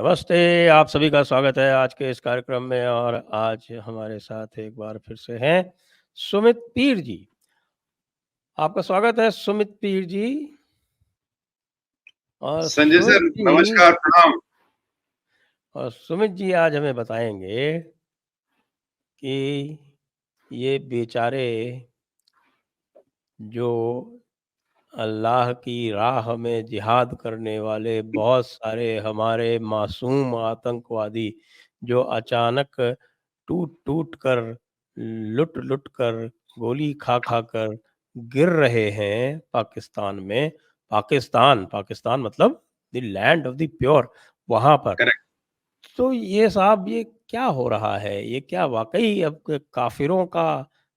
नमस्ते, आप सभी का स्वागत है आज के इस कार्यक्रम में और आज हमारे साथ एक बार फिर से हैं सुमित पीर जी। आपका स्वागत है सुमित पीर जी। और संजय सुमित सर, जी नमस्कार, प्रणाम। और सुमित जी आज हमें बताएंगे कि ये बेचारे जो अल्लाह की राह में जिहाद करने वाले बहुत सारे हमारे मासूम आतंकवादी जो अचानक टूट-टूट कर, लुट-लुट कर, गोली खा-खा कर गिर रहे हैं पाकिस्तान में। पाकिस्तान मतलब the land of the pure वहाँ पर। करेक्ट। तो ये साहब ये क्या हो रहा है? ये क्या वाक़ई अब काफ़िरों का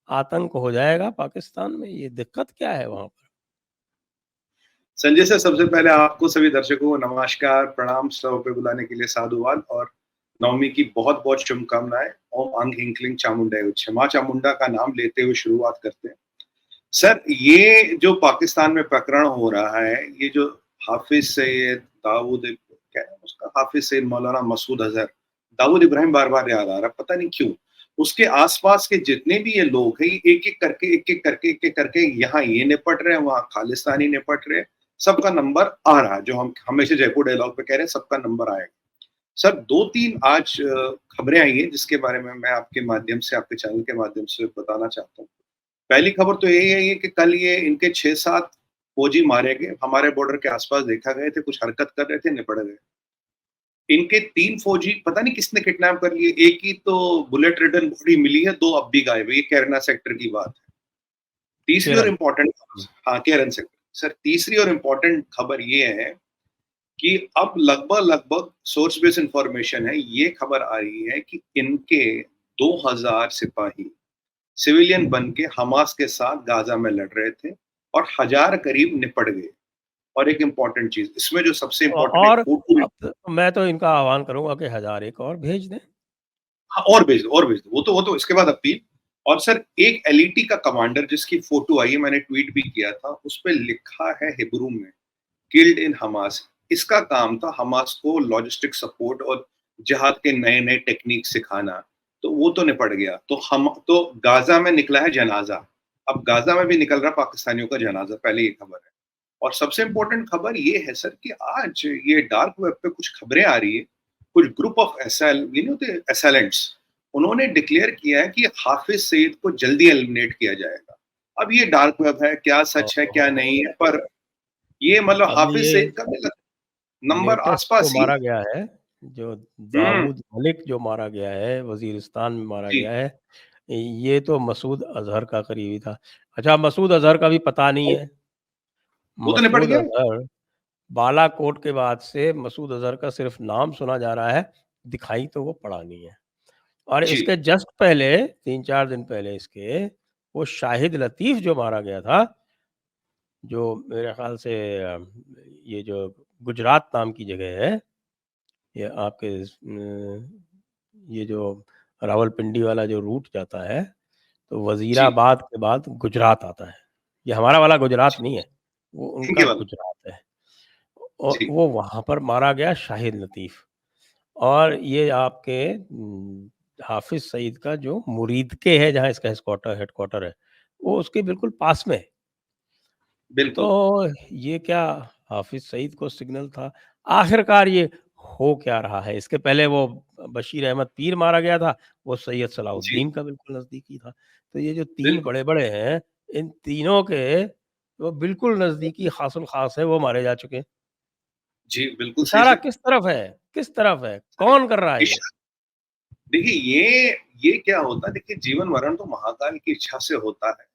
आतंक हो जाएगा पाकिस्तान में? ये दिक्कत क्या है वहाँ पर? संजय सर, सबसे पहले आपको सभी दर्शकों को नमस्कार, प्रणाम, सौ पे बुलाने के लिए साधुवाद और नवमी की बहुत-बहुत शुभकामनाएँ। ओम अंग ह्रीं क्लीं चामुंडाय उच्च। माँ चामुंडा का नाम लेते हुए शुरुआत करते हैं। सर, ये जो पाकिस्तान में प्रकरण हो रहा है, ये जो हाफ़िज़ सईद, दाऊद क्या है उसका हाफ़िज़ सईद मौलाना मसूद अज़हर, दाऊद इब्राहिम बार-बार याद आ रहा है, पता नहीं क्यों? उसके आस-पास के जितने भी ये लोग हैं, ये एक-एक करके यहाँ ये निपट रहे हैं, वहाँ खालिस्तानी निपट रहे हैं, सबका नंबर आ रहा है, जो हम हमेशा जयपुर डायलॉग पे कह रहे हैं, सबका नंबर आएगा। सर 2-3 आज खबरें आई हैं जिसके बारे में मैं आपके माध्यम से, आपके चैनल के माध्यम से बताना चाहता हूँ। पहली खबर तो यही है कि कल ये इनके 6-7 फौजी मारे गए, हमारे बॉर्डर के आस-पास देखा गए थे, कुछ हरकत कर रहे थे, निपट गए। इनके 3 फौजी पता नहीं किसने किडनैप कर लिए, एक की तो बुलेट रिडन बॉडी मिली है, 2 अब भी गायब है, ये कैरना सेक्टर की बात है। तीसरी और केरल। इम्पोर्टेंट हुँ। हाँ, केरन सेक्टर। सर तीसरी और इम्पोर्टेंट खबर ये है कि अब लगभग सोर्स बेस्ड इंफॉर्मेशन है, ये खबर आ रही है कि इनके 2000 सिपाही सिविलियन बन के हमास के साथ गाजा में लड़ रहे थे और 1000 करीब निपट गए। और एक इम्पोर्टेंट चीज़, इसमें जो सबसे इम्पोर्टेंट एक और फोटो अब तो मैं तो इनका आह्वान करूँगा कि 1000 एक और भेज दें। हाँ, और भेज दो, वो तो इसके बाद अपील। और सर एक एलईटी का कमांडर जिसकी फोटो आई है, मैंने ट्वीट भी किया था, उसपे लिखा है हिब्रू में, किल्ड इन हमास। इसका काम था हमास को लॉजिस्टिक सपोर्ट और जिहाद के नए-नए टेक्निक सिखाना। तो वो तो निपट गया। तो गाज़ा में निकला है जनाज़ा। अब गाज़ा में भी निकल रहा पाकिस्तानियों का जनाज़ा, पहले ये खबर है। और सबसे इम्पोर्टेंट खबर ये है सर कि आज ये डार्क वेब पे कुछ खबरें आ रही है, कुछ ग्रुप ऑफ ये नहीं होते असैलेंट्स, उन्होंने डिक्लेयर किया है कि हाफिज सईद को जल्दी एलिमिनेट किया जाएगा। अब ये डार्क वेब है, क्या सच है क्या ओहो! नहीं है, पर ये मतलब अब हाफिज ये सईद का भी नंबर लेटेस्ट जो आसपास ही मारा गया है, जो हम्म दाऊद मलिक जो मारा गया है, वज़ीरिस्तान में मारा जी, गया है, ये तो मसूद अज़हर का करीबी था। अच्छा, मसूद अज़हर का भी पता नहीं है। वो तो निपट मसूद गया। अज़हर बालाकोट के बाद से मसूद अज़हर का सिर्फ़ नाम सुना जा रहा है, दिखाई तो वो पड़ा नहीं है। और जी, इसके जस्ट पहले 3-4 दिन पहले इसके, वो शाहिद लतीफ़ जो मारा गया था, जो मेरे ख़्याल से ये जो गुजरात नाम की जगह है, ये आपके ये जो रावलपिंडी वाला जो रूट जाता है, तो जी, वज़ीराबाद के बाद गुजरात आता है। ये हमारा वाला गुजरात जी, नहीं है, वो इनके उनका वाला, गुजरात है। और जी, वो वहाँ पर मारा गया शाहिद लतीफ़। और ये आपके हाफ़िज़ सईद का जो मुरीदके है जहाँ इसका हेडक्वार्टर है, वो उसके बिल्कुल पास में है। बिल्कुल, तो ये क्या हाफ़िज़ सईद को सिग्नल था? आखिरकार ये हो क्या रहा है? इसके पहले वो बशीर अहमद पीर मारा गया था, वो सैयद जी, सलाहुद्दीन का बिल्कुल नज़दीकी था। तो ये जो 3 बिल्कुल, बड़े-बड़े हैं, इन तीनों के वो बिल्कुल नज़दीकी ख़ासुल-ख़ास है, वो मारे जा चुके हैं। जी, बिल्कुल सही इशारा सर। किस तरफ है? किस तरफ है? कौन कर रहा है ये? देखिए ये क्या होता है, देखिए जीवन मरण तो महाकाल की इच्छा से होता है।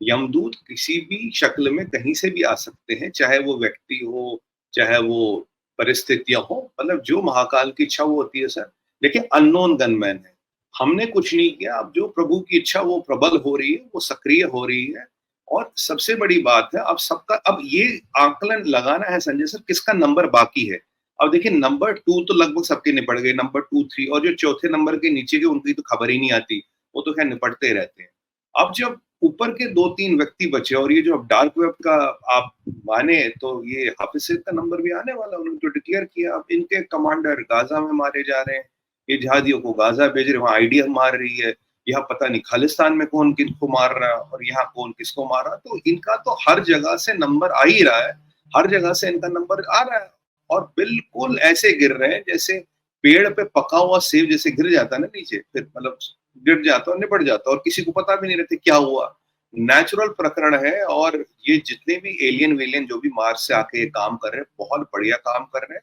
यमदूत किसी भी शक्ल में कहीं से भी आ सकते हैं, चाहे वो व्यक्ति हो, चाहे वो परिस्थितियाँ हो, मतलब जो महाकाल की इच्छा वो होती है सर। देखिए अननोन गनमैन है, हमने कुछ नहीं किया, अब जो प्रभु की इच्छा वो प्रबल हो रही है, वो सक्रिय हो रही है। और सबसे बड़ी बात है, अब ये आकलन लगाना है संजय सर, किसका नंबर बाकी है। अब देखिए नंबर 2 तो लगभग सबके निपट गए, नंबर 2, 3 और जो चौथे नंबर के नीचे के उनकी तो खबर ही नहीं आती, वो तो खैर निपटते रहते हैं। अब जब ऊपर के 2-3 व्यक्ति बचे, और ये जो अब डार्क वेब का आप माने तो ये हाफिज सईद का नंबर भी आने वाला, उन्होंने तो डिक्लेयर किया। अब इनके कमांडर गाजा में मारे जा रहे हैं, ये जिहादियों को गाजा भेज रहे हैं, वहाँ आईडीएफ मार रही है, यहाँ पता नहीं खालिस्तान में कौन किसको मार रहा है और यहाँ कौन किसको मार रहा है। तो इनका तो हर जगह से नंबर आ ही रहा है, हर जगह से इनका नंबर आ रहा है, और बिल्कुल ऐसे गिर रहे हैं जैसे पेड़ पे पका हुआ सेब जैसे गिर जाता है ना नीचे, फिर मतलब गिर जाता और निपट जाता, और किसी को पता भी नहीं रहता क्या हुआ। नेचुरल प्रकरण है, और ये जितने भी एलियन वेलियन जो भी मार्स से आके ये काम कर रहे हैं, बहुत बढ़िया काम कर रहे हैं,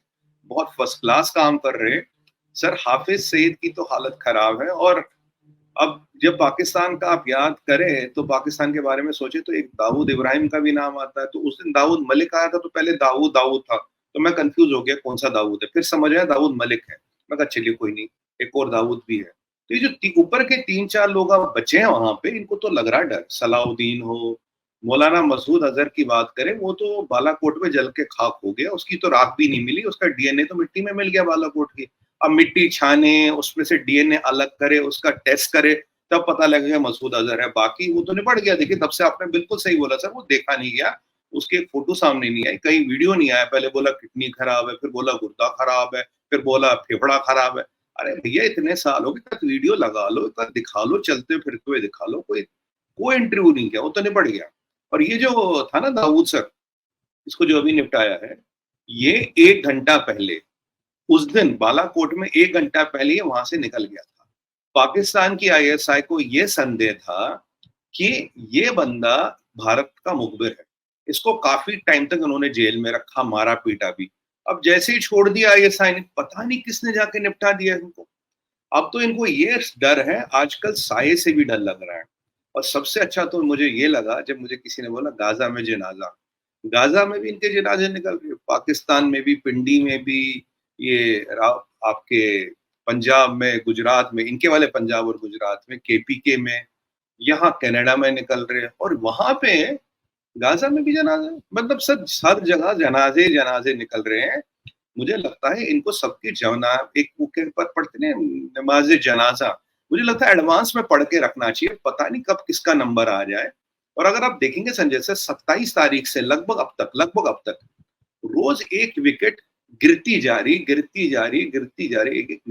बहुत फर्स्ट क्लास काम कर रहे हैं। सर हाफिज सईद की तो हालत खराब है। और अब जब पाकिस्तान का आप याद करें तो पाकिस्तान के बारे में सोचे तो एक दाऊद इब्राहिम का भी नाम आता है। तो उस दिन दाऊद मलिक आया था, तो पहले दाऊद दाऊद था, तो मैं कंफ्यूज हो गया कौन सा दाऊद है, फिर समझ आया दाऊद मलिक है। मैं कहा चलिए कोई नहीं, एक और दाऊद भी है। तो ये जो ऊपर के 3-4 लोग अब बचे हैं वहां पे, इनको तो लग रहा है डर। सलाउद्दीन हो, मौलाना मसूद अजहर की बात करें, वो तो बालाकोट में जल के खाक हो गया, उसकी तो राख भी नहीं मिली, उसका डीएनए तो मिट्टी में मिल गया बालाकोट की। अब मिट्टी छाने, उसमें से डीएनए अलग करे, उसका टेस्ट करे, तब पता लगेगा मसूद अजहर है। बाकी वो तो निपट गया। देखिए तब से आपने बिल्कुल सही बोला सर, वो देखा नहीं गया, उसकी एक फोटो सामने नहीं आई, कहीं वीडियो नहीं आया। पहले बोला किडनी खराब है, फिर बोला गुर्दा खराब है, फिर बोला फेफड़ा खराब है। अरे भैया इतने साल हो गए, वीडियो लगा लो, दिखा लो, चलते फिरते हुए दिखा लो, कोई कोई इंटरव्यू नहीं किया, वो तो निपट गया। और ये जो था ना दाऊद सर, इसको जो अभी निपटाया है, ये 1 घंटा पहले, उस दिन बालाकोट में 1 घंटा पहले ये वहां से निकल गया था। पाकिस्तान की आईएसआई को यह संदेह था कि ये बंदा भारत का मुखबिर है, इसको काफी टाइम तक उन्होंने जेल में रखा, मारा पीटा भी। अब जैसे ही छोड़ दिया आईएसआई ने, पता नहीं किसने जाके निपटा दिया इनको। अब तो इनको ये डर है, आजकल साये से भी डर लग रहा है। और सबसे अच्छा तो मुझे ये लगा जब मुझे किसी ने बोला गाजा में जनाजा, गाजा में भी इनके जनाजे निकल रहे, पाकिस्तान में भी, पिंडी में भी, ये आपके पंजाब में, गुजरात में, इनके वाले पंजाब और गुजरात में, केपीके में, यहाँ कनाडा में निकल रहे हैं, और वहां पे गाजा में भी जनाजे, मतलब सब हर जगह जनाजे जनाजे निकल रहे हैं। मुझे लगता है इनको सबकी जना एक के ऊपर पढ़ते हैं नमाज जनाजा, मुझे लगता है एडवांस में पढ़ के रखना चाहिए, पता नहीं कब किसका नंबर आ जाए। और अगर आप देखेंगे संजय सर, 27 तारीख से लगभग अब तक रोज एक विकेट गिरती जा रही, एक एक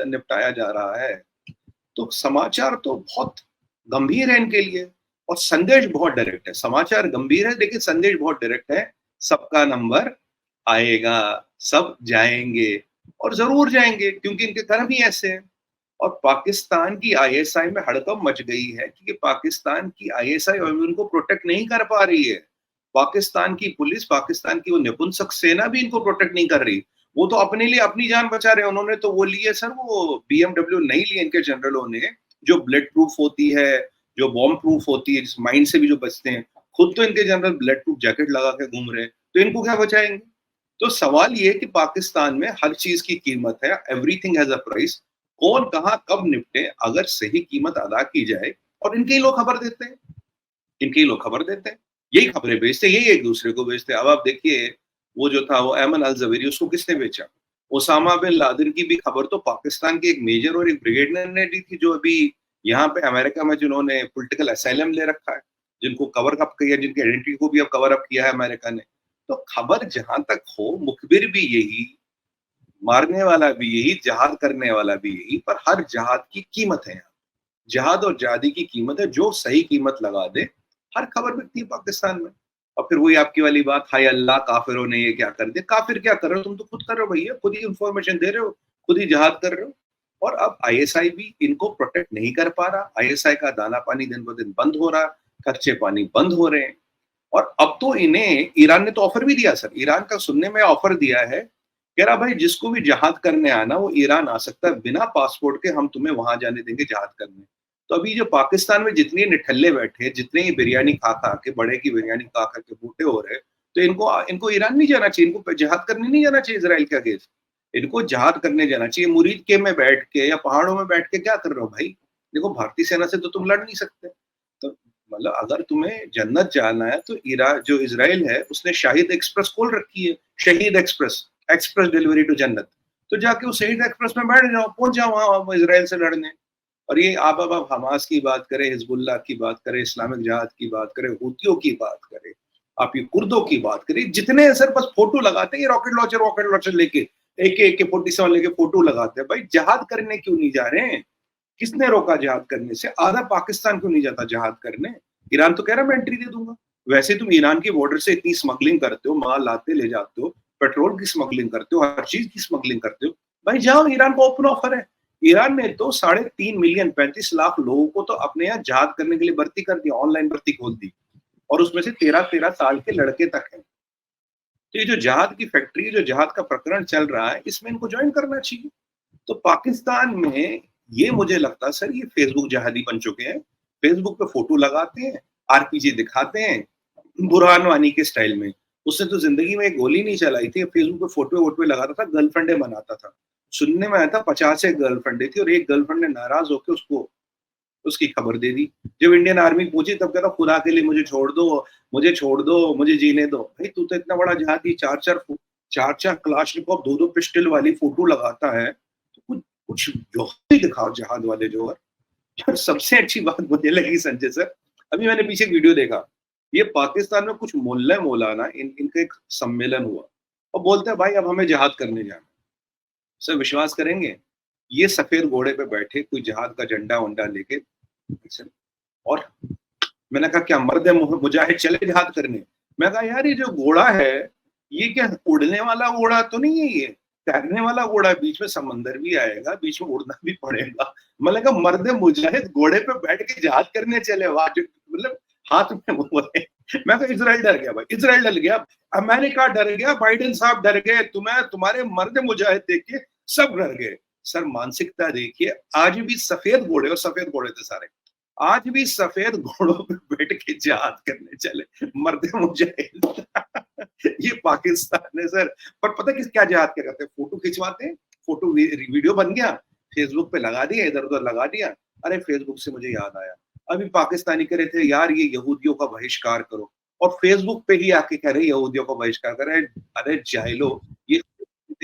निपटाया जा रहा है। तो समाचार तो बहुत गंभीर है इनके लिए, और संदेश बहुत डायरेक्ट है। समाचार गंभीर है लेकिन संदेश बहुत डायरेक्ट है, सबका नंबर आएगा, सब जाएंगे, और जरूर जाएंगे, क्योंकि इनके कर्म ही ऐसे हैं। और पाकिस्तान की आईएसआई में हड़कंप मच गई है, क्योंकि पाकिस्तान की आईएसआई उनको प्रोटेक्ट नहीं कर पा रही है। पाकिस्तान की पुलिस, पाकिस्तान की वो निपुंसक सेना भी इनको प्रोटेक्ट नहीं कर रही। वो तो अपने लिए अपनी जान बचा रहे हैं। उन्होंने तो वो लिए सर, वो बीएमडब्ल्यू नहीं लिए इनके जनरलों ने, जो ब्लड प्रूफ होती है, जो बॉम्ब प्रूफ होती है, जिस माइंड से भी जो बचते हैं। खुद तो इनके जनरल ब्लड प्रूफ जैकेट लगा के घूम रहे हैं, तो इनको क्या बचाएंगे। तो सवाल ये है कि पाकिस्तान में हर चीज की कीमत है, एवरीथिंग हैज अ प्राइस। कौन कहाँ कब निपटे, अगर सही कीमत अदा की जाए। और इनके ही लोग खबर देते हैं, इनके ही लोग खबर देते हैं, यही खबरें बेचते हैं, यही एक दूसरे को बेचते हैं। अब आप देखिए, वो जो था वो अयमन अल जवेरी, उसको किसने बेचा। ओसामा बिन लादेन की भी खबर तो पाकिस्तान के एक मेजर और एक ब्रिगेडियर ने दी थी, जो अभी यहाँ पे अमेरिका में जिन्होंने पॉलिटिकल असाइलम ले रखा है, जिनको कवर अप किया, जिनकी आइडेंटिटी को भी अब कवर अप किया है अमेरिका ने। तो खबर जहां तक हो, मुखबिर भी यही, मारने वाला भी यही, जहाद करने वाला भी यही, पर हर जहाद की कीमत है। यहाँ जहाद और जहादी की कीमत है, जो सही कीमत लगा दे, हर खबर बिकती है पाकिस्तान में। और फिर वही आपकी वाली बात, हाय अल्लाह काफिरों ने ये क्या कर दिया। काफिर क्या कर रहे हो, तुम तो खुद कर रहे हो भैया, खुद ही इंफॉर्मेशन दे रहे हो, खुद ही जहाद कर रहे हो। और अब आईएसआई भी इनको प्रोटेक्ट नहीं कर पा रहा, आईएसआई का दाना पानी दिन ब दिन बंद हो रहा, खर्चे पानी बंद हो रहे हैं। और अब तो इन्हें ईरान ने तो ऑफर भी दिया सर, ईरान का सुनने में ऑफर दिया है, कह रहा भाई जिसको भी जहाद करने आना वो ईरान आ सकता है, बिना पासपोर्ट के हम तुम्हें वहां जाने देंगे जहाद करने। तो अभी जो पाकिस्तान में जितने निठल्ले बैठे, जितने ही बिरयानी खा खा के, बड़े की बिरयानी खा खा के बूटे हो रहे, तो इनको इनको ईरान नहीं जाना चाहिए, इनको जहाद करने नहीं जाना चाहिए इसराइल के अगेंस्ट। इनको जहाद करने जाना चाहिए। मुरीद के में बैठ के या पहाड़ों में बैठ के क्या कर रहे हो भाई। देखो भारतीय सेना से तो तुम लड़ नहीं सकते। तो मतलब अगर तुम्हें जन्नत जाना है तो ईरान, जो इसराइल है, उसने शाहिद एक्सप्रेस खोल रखी है, शहीद एक्सप्रेस, एक्सप्रेस डिलीवरी टू जन्नत। तो जाके उस शहीद एक्सप्रेस में बैठ जाओ, पहुंच जाओ वहां इसराइल से लड़ने। और ये आप अब हमास की बात करें, हिजबुल्लाह की बात करें, इस्लामिक जिहाद की बात करें, हूतियों की बात करें, आप ये कुर्दों की बात करें, जितने हैं सर बस फोटो लगाते हैं, ये रॉकेट लॉन्चर लेके AK-47 लेके फोटो लगाते हैं। भाई जिहाद करने क्यों नहीं जा रहे हैं? किसने रोका जिहाद करने से? आधा पाकिस्तान क्यों नहीं जाता जिहाद करने? ईरान तो कह रहा है मैं एंट्री दे दूंगा। वैसे तुम ईरान के बॉर्डर से इतनी स्मगलिंग करते हो, माल लाते ले जाते हो, पेट्रोल की स्मगलिंग करते हो, हर चीज की स्मगलिंग करते हो। भाई जाओ, ईरान को ओपन ऑफर है। ईरान ने तो 3.5 मिलियन 35 लाख लोगों को तो अपने यहाँ जिहाद करने के लिए भर्ती कर दिया, ऑनलाइन भर्ती खोल दी, और उसमें से 13-13 साल के लड़के तक हैं। तो ये जो जिहाद की फैक्ट्री, जो जिहाद का प्रकरण चल रहा है, इसमें इनको ज्वाइन करना चाहिए। तो पाकिस्तान में ये मुझे लगता है सर, ये फेसबुक जिहादी बन चुके हैं। फेसबुक पे फोटो लगाते हैं, RPG दिखाते हैं, बुरहान वानी के स्टाइल में। उसने तो जिंदगी में एक गोली नहीं चलाई थी, फेसबुक पे फोटो वोटो लगाता था, गर्लफ्रेंडें बनाता था। सुनने में आया था 50 एक गर्लफ्रेंडें थी, और एक गर्लफ्रेंड ने नाराज होकर उसको उसकी खबर दे दी। जब इंडियन आर्मी पहुंची तब कह रहा खुदा के लिए मुझे छोड़ दो, मुझे छोड़ दो, मुझे जीने दो। भाई तू तो इतना बड़ा जिहादी, चार चार क्लाशनिकोव, दो दो पिस्टल वाली फोटो लगाता है, तो कुछ कुछ जोहर दिखाओ जिहाद वाले जोहर। और सबसे अच्छी बात मुझे लगी संजय सर, अभी मैंने पीछे एक वीडियो देखा, ये पाकिस्तान में कुछ मोहल्ला मौलाना इनका एक सम्मेलन हुआ, और बोलते हैं भाई अब हमें जिहाद करने जाना। सर विश्वास करेंगे, ये सफेद घोड़े पे बैठे कोई जिहाद का झंडा वंडा लेके, और मैंने कहा क्या मर्द है मुजाहिद चले जिहाद करने? मैं कहा यार ये जो घोड़ा है, ये क्या उड़ने वाला घोड़ा तो नहीं है, ये तैरने वाला घोड़ा है, बीच में समंदर भी आएगा, बीच में उड़ना भी पड़ेगा। मैंने कहा मर्द मुजाहिद घोड़े पे बैठ के जिहाद करने चले, वाह, मतलब हाथ में वो है। मैं कहा इसराइल डर गया भाई, इसराइल डर गया, अमेरिका डर गया, बाइडेन साहब डर गए, तुम्हें तुम्हारे मर्द मुजाहिद देख के सब डर गए। सर मानसिकता देखिए, आज भी सफेद घोड़े, और सफेद घोड़े थे सारे, आज भी सफेद घोड़ों पे बैठ के जिहाद करने चले मर्द मुजाहिद। ये पाकिस्तान है सर। पर पता किस क्या जिहाद क्या करते हैं? फोटो खिंचवाते हैं, फोटो वीडियो बन गया, फेसबुक पे लगा दिया, इधर उधर लगा दिया। अरे फेसबुक से मुझे याद आया, अभी पाकिस्तानी कह रहे थे यार ये यहूदियों का बहिष्कार करो, और फेसबुक पे ही आके कह रहे यहूदियों का बहिष्कार करे। अरे जाहिलो, ये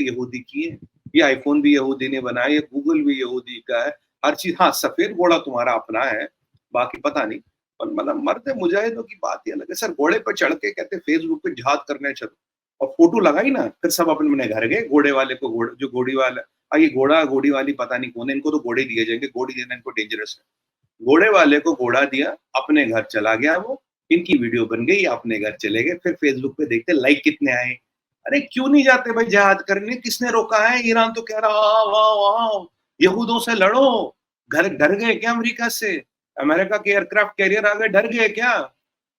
यहूदी की है, ये आईफोन भी यहूदी ने बनाया, ये गूगल भी यहूदी का है, हर चीज। हाँ सफेद घोड़ा तुम्हारा अपना है, बाकी पता नहीं। पर मतलब मर्द मुजाहिदों की बात ही अलग है सर। घोड़े पर चढ़ के कहते फेसबुक पे जिहाद करने चलो, और फोटो लगाई ना, फिर सब अपने अपने घर गए। घोड़े वाले को घोड़े, जो घोड़ी वाला, ये घोड़ा घोड़ी वाली पता नहीं कौन है, इनको तो घोड़े दिए जाएंगे, घोड़ी देना इनको डेंजरस है। घोड़े वाले को घोड़ा दिया, अपने घर चला गया वो, इनकी वीडियो बन गई, अपने घर चले गए। फिर फेसबुक पे देखते लाइक कितने आए। अरे क्यों नहीं जाते भाई जिहाद करने? किसने रोका है? ईरान तो कह रहा वाह वाह, यहूदों से लड़ो। घर डर गए क्या अमेरिका से? अमेरिका के एयरक्राफ्ट कैरियर आ गए, डर गए क्या?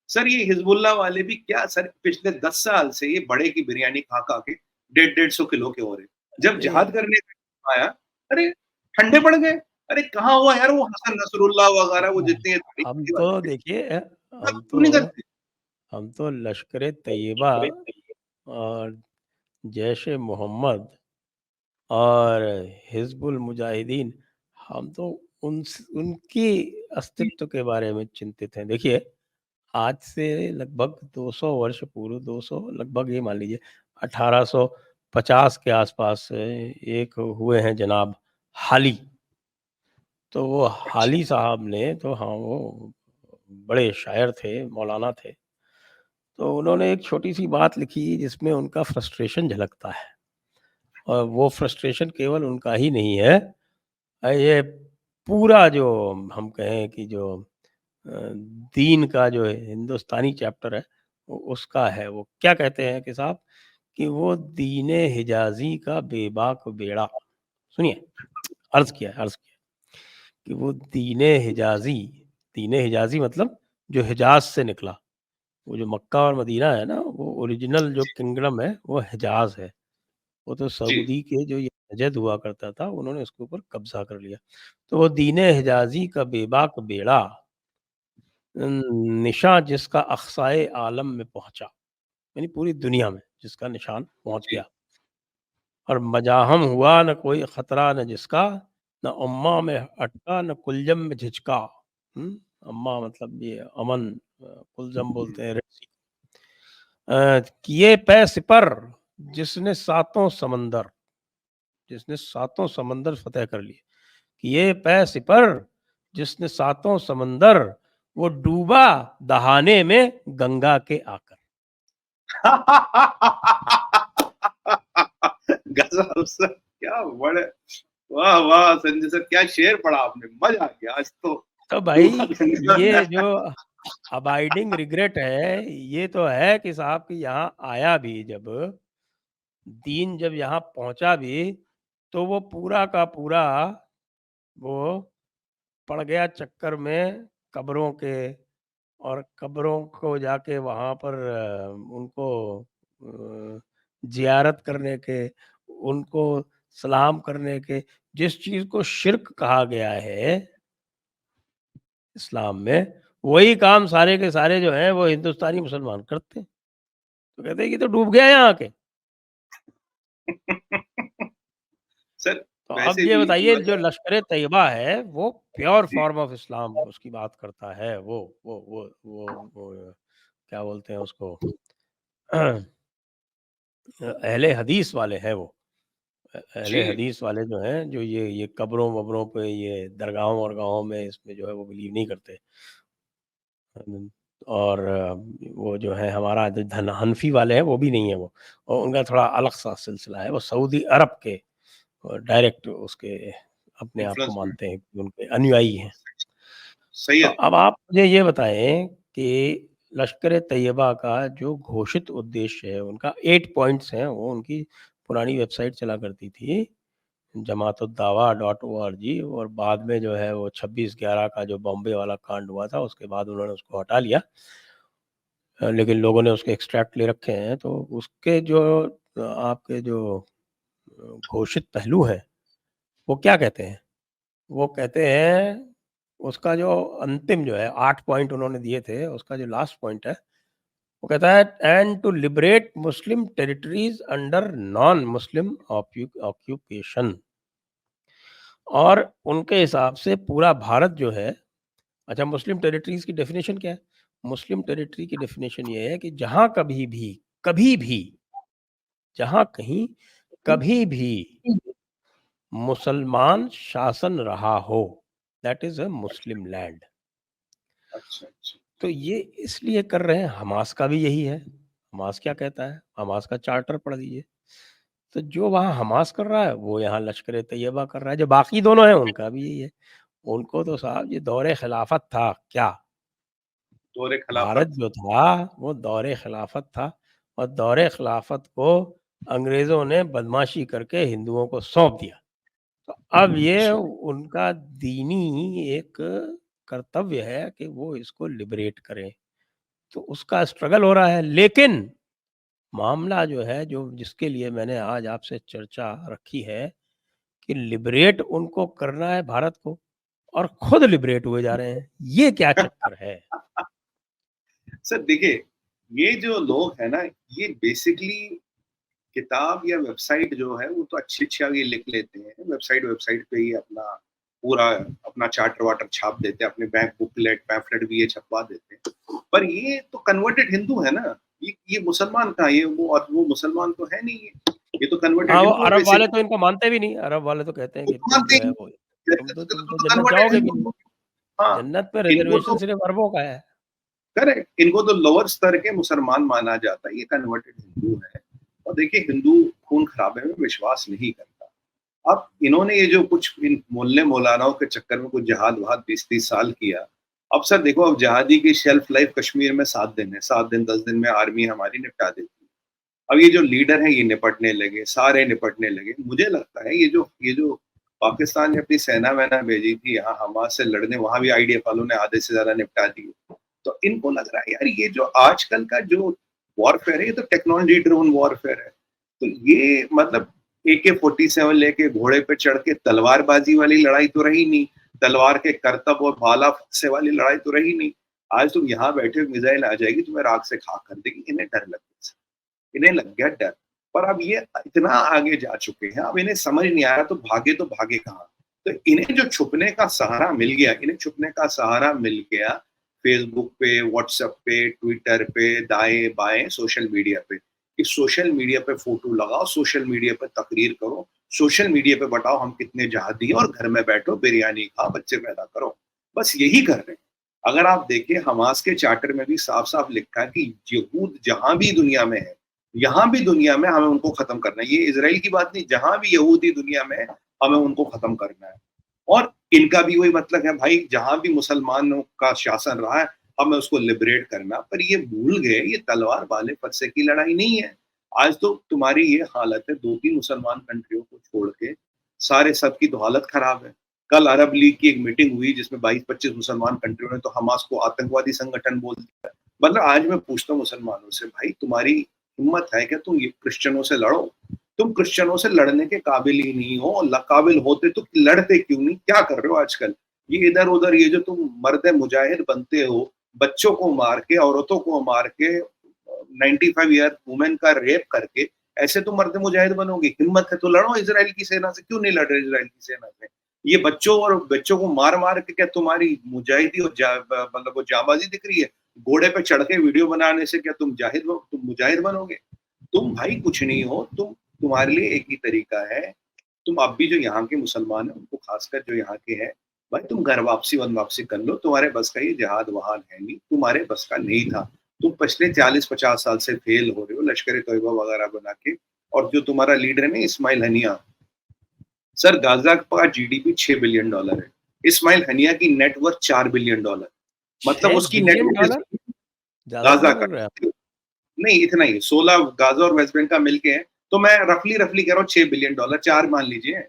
सर ये हिजबुल्लाह वाले भी क्या सर, पिछले 10 साल से ये बड़े की बिरयानी खा खा के 150-150 किलो के हो रहे। जब अरे जिहाद करने का आया, अरे ठंडे पड़ गए। अरे कहाँ हुआ यार वो हसन नसरुल्लाह वगैरह, वो जितने हम वाले तो थे, देखिए, हम क्यों तो नहीं करते? हम तो लश्कर तैयबा और जैश ए मोहम्मद और हिज़्बुल मुजाहिदीन, हम तो उनकी अस्तित्व के बारे में चिंतित हैं। देखिए, आज से लगभग 200 वर्ष पूर्व, 200 लगभग ये मान लीजिए 1850 के आसपास एक हुए हैं जनाब हाली। तो वो अच्छा, हाली साहब ने तो, हाँ, वो बड़े शायर थे, मौलाना थे। तो उन्होंने एक छोटी-सी बात लिखी जिसमें उनका फ्रस्ट्रेशन झलकता है, और वो फ्रस्ट्रेशन केवल उनका ही नहीं है, ये पूरा जो हम कहें कि जो अ, दीन का जो हिंदुस्तानी चैप्टर है, वो उसका है। वो क्या कहते हैं कि साहब, कि वो दीन-ए हिजाज़ी का बेबाक बेड़ा, सुनिए, अर्ज़ किया कि वो दीन-ए हिजाज़ी मतलब जो हिजाज़ से निकला। वो जो मक्का और मदीना है ना, वो ओरिजिनल जो किंगडम है, वो हिजाज़ है। वो तो जी, सऊदी के जो ये नजद हुआ करता था, उन्होंने उसके ऊपर कब्ज़ा कर लिया। तो वो दीन-ए हिजाज़ी का बेबाक बेड़ा, निशान जिसका अक़साए आलम में पहुँचा, यानी पूरी दुनिया में जिसका निशान पहुँच जी, गया, और मज़ाहम हुआ न कोई ख़तरा न जिसका, न उम्मा में अटका न कुलजम में झिझका। हुँ? अम्मा मतलब ये अमन, कुलजम बोलते हैं रेड सी। किए पै सिपर जिसने सातों समंदर, जिसने सातों समंदर फ़तह कर लिए। किए पै सिपर जिसने सातों समंदर वो डूबा दहाने में गंगा के आकर। गजब सर, क्या बड़े, वाह वाह संजय सर, क्या शेर पढ़ा आपने, मजा आ गया आज तो। तो भाई डूबा गंगा ये जो अबाइडिंग रिग्रेट है, ये तो है कि साहब कि यहाँ आया भी जब, दीन जब यहाँ पहुँचा भी, तो वो पूरा का पूरा वो पड़ गया चक्कर में कब्रों के, और कब्रों को जाके वहाँ पर उनको ज़ियारत करने के, उनको सलाम करने के, जिस चीज़ को शिर्क कहा गया है इस्लाम में, वही काम सारे के सारे जो हैं वो हिंदुस्तानी मुसलमान करते हैं। तो कहते हैं कि तो डूब गया यहाँ आके। सर तो अब वैसे ये भी बताइए जो मतलब लश्कर-ए-तैयबा है वो प्योर जी फॉर्म ऑफ इस्लाम उसकी बात करता है। वो क्या बोलते हैं उसको अहले हदीस वाले हैं वो। अहले जी हदीस वाले जो हैं, जो ये कब्रों-वब्रों पे, ये दरगाहों-वरगाहों में इसमें जो है वो बिलीव नहीं करते। हुँ, और वो जो है हमारा जो धन हनफ़ी वाले हैं वो भी नहीं है वो, और उनका थोड़ा अलग-सा सिलसिला है। वो सऊदी अरब के डायरेक्ट उसके अपने आप को इन्फ्लुएंस में मानते हैं कि उनके अनुयायी हैं। सही तो है। अब आप मुझे ये बताएँ कि लश्कर-ए-तैयबा का जो घोषित उद्देश्य है, उनका 8 पॉइंट्स हैं, वो उनकी पुरानी वेबसाइट चला करती थी, जमातुद्दावा.org, और बाद में जो है वो 26/11 का जो बॉम्बे वाला कांड हुआ था, उसके बाद उन्होंने उसको हटा लिया। लेकिन लोगों ने उसके एक्सट्रैक्ट ले रखे हैं, तो उसके जो आपके जो घोषित पहलू हैं, वो क्या कहते हैं? वो कहते हैं, उसका जो अंतिम जो है 8 पॉइंट उन्होंने दिए थे, उसका जो लास्ट पॉइंट है, वो कहता है and to liberate Muslim territories under non Muslim occupation. और उनके हिसाब से पूरा भारत जो है, अच्छा, मुस्लिम टेरिटरीज़ की डेफ़िनेशन क्या है? मुस्लिम टेरिटरी की डेफ़िनेशन ये है कि जहाँ कभी भी, जहाँ कहीं, कभी भी मुसलमान शासन रहा हो, that is a Muslim land. अच्छा अच्छा। तो ये इसलिए कर रहे हैं, हमास का भी यही है। हमास क्या कहता है? हमास का चार्टर पढ़ लीजिए। तो जो वहाँ हमास कर रहा है, वो यहाँ लश्कर-ए-तैयबा कर रहा है। जो बाकी दोनों हैं, उनका भी यही है। उनको तो साहब ये दौरे खिलाफत था, क्या? दौरे भारत खिलाफत। जो था, वो दौरे खिलाफत था, और दौरे खिलाफत को अंग्रेज़ों ने बदमाशी करके हिंदुओं को सौंप दिया। तो अब ये अच्छा उनका दीनी एक कर्तव्य है कि वो इसको लिबरेट करें। तो उसका स्ट्रगल हो रहा है, लेकिन मामला जो है, जो जिसके लिए मैंने आज आपसे चर्चा रखी है, कि लिबरेट उनको करना है भारत को, और खुद लिबरेट हुए जा रहे हैं। ये क्या चक्कर है? सर देखिए, ये जो लोग हैं ना, ये बेसिकली किताब या वेबसाइट जो है वो तो अच्छी-अच्छी ये लिख लेते हैं। वेबसाइट पे ही अपना पूरा अपना चार्टर-वार्टर छाप देते हैं, अपने बैंक बुकलेट, पैम्फलेट भी ये छपवा देते हैं। पर ये तो कन्वर्टेड हिंदू है ना, ये मुसलमान कहाँ है? ये वो मुसलमान तो है नहीं ये। ये तो कन्वर्टेड हाँ, वो हिंदू है अरब वाले बेसिकली। तो इनको मानते भी नहीं। अरब वाले तो कहते हैं वो कि तो तुम मानते जो ही है नहीं। वो, तुम तो तो जन्नत कन्वर्टेड जाओगे भी नहीं। हिंदू। हाँ, जन्नत में इनको रिज़र्वेशन तो सिर्फ़ अरबों का है। करेक्ट, इनको तो लोअर स्तर के मुसलमान माना जाता है, ये कन्वर्टेड हिंदू है। और देखिए हिंदू खून खराबे में विश्वास नहीं करता। अब इन्होंने ये जो कुछ इन मोहल्ले मौलानाओं के चक्कर में कुछ जहाद वहाद 20-30 साल किया। अब सर देखो, अब जहादी की शेल्फ लाइफ कश्मीर में 7 दिन है, 7 दिन 10 दिन में आर्मी हमारी निपटा देती है। अब ये जो लीडर है ये निपटने लगे, सारे निपटने लगे। मुझे लगता है ये जो पाकिस्तान ने अपनी सेना वेना भेजी थी यहाँ हमास से लड़ने, वहां भी आईडीएफ वालों ने आधे से ज्यादा निपटा दिए। तो इनको लग रहा है यार ये जो आजकल का जो वॉरफेयर है, ये तो टेक्नोलॉजी ड्रिवन वॉरफेयर है। तो ये मतलब AK-47 लेके घोड़े पे चढ़ के तलवारबाजी वाली लड़ाई तो रही नहीं, तलवार के करतब और भाला से वाली लड़ाई तो रही नहीं। आज तुम यहाँ बैठे मिसाइल आ जाएगी, तुम्हें राख से खाक कर देगी। इन्हें डर लगता है, इन्हें लग गया डर। पर अब ये इतना आगे जा चुके हैं, अब इन्हें समझ नहीं आ रहा तो भागे कहाँ। तो इन्हें जो छुपने का सहारा मिल गया, इन्हें छुपने का सहारा मिल गया फेसबुक पे, व्हाट्सएप पे, ट्विटर पे, दाएं बाएं सोशल मीडिया पे। कि सोशल मीडिया पे फोटो लगाओ, सोशल मीडिया पे तकरीर करो, सोशल मीडिया पे बताओ हम कितने जहादी हैं, और घर में बैठो बिरयानी खाओ, बच्चे पैदा करो। बस यही कर रहे हैं। अगर आप देखें हमास के चार्टर में भी साफ साफ लिखा है कि यहूद जहां भी दुनिया में है, यहाँ भी दुनिया में हमें उनको खत्म करना है। ये इसराइल की बात नहीं, जहां भी यहूदी दुनिया में है हमें उनको खत्म करना है। और इनका भी वही मतलब है भाई, जहां भी मुसलमानों का शासन रहा है हमें उसको लिबरेट करना। पर ये भूल गए ये तलवार वाले फरसे की लड़ाई नहीं है। आज तो तुम्हारी ये हालत है, 2-3 मुसलमान कंट्रियों को छोड़ के सारे सबकी तो हालत खराब है। कल अरब लीग की एक मीटिंग हुई जिसमें 22-25 मुसलमान कंट्रियों ने तो हमास को आतंकवादी संगठन बोल दिया। मतलब आज मैं पूछता हूँ मुसलमानों से, भाई तुम्हारी हिम्मत है क्या तुम ये क्रिश्चियनों से लड़ो? तुम क्रिश्चियनों से लड़ने के काबिल ही नहीं हो, काबिल होते तो लड़ते क्यों नहीं? क्या कर रहे हो आजकल? ये इधर उधर ये जो तुम मर्द मुजाहिद बनते हो, बच्चों को मार के, औरतों को मार के, 95 ईयर वुमेन का रेप करके, ऐसे तो मर्द मुजाहिद बनोगे? हिम्मत है तो लड़ो इसराइल की सेना से। क्यों नहीं लड़ रहे इसराइल की सेना से? ये बच्चों को मार मार के क्या तुम्हारी मुजाहिदी और मतलब वो जाबाजी दिख रही है? घोड़े पे चढ़ के वीडियो बनाने से क्या तुम मुजाहिद बनोगे? तुम भाई कुछ नहीं हो। तुम्हारे लिए एक ही तरीका है, तुम अब भी जो यहाँ के मुसलमान है उनको खासकर जो यहाँ के हैं, भाई तुम घर वापसी वन वापसी कर लो। तुम्हारे बस का ये जिहाद वहान है नहीं, तुम्हारे बस का नहीं था। तुम पिछले 40-50 साल से फेल हो रहे हो लश्कर तोयबा वगैरह बना के। और जो तुम्हारा लीडर है ना इस्माइल हनिया, सर गाजा का जीडीपी $6 बिलियन है। इस्माइल हनिया की नेटवर्थ $4 बिलियन। मतलब छह उसकी बिलियन नेटवर्थ डॉलर ज्यादा गाजा नहीं का बोल रहे आप? नहीं, इतना ही 16 गाजा और वेस्ट बैंक का मिलके है। तो मैं रफली रफली कह रहा हूँ $6 बिलियन, 4 मान लीजिए।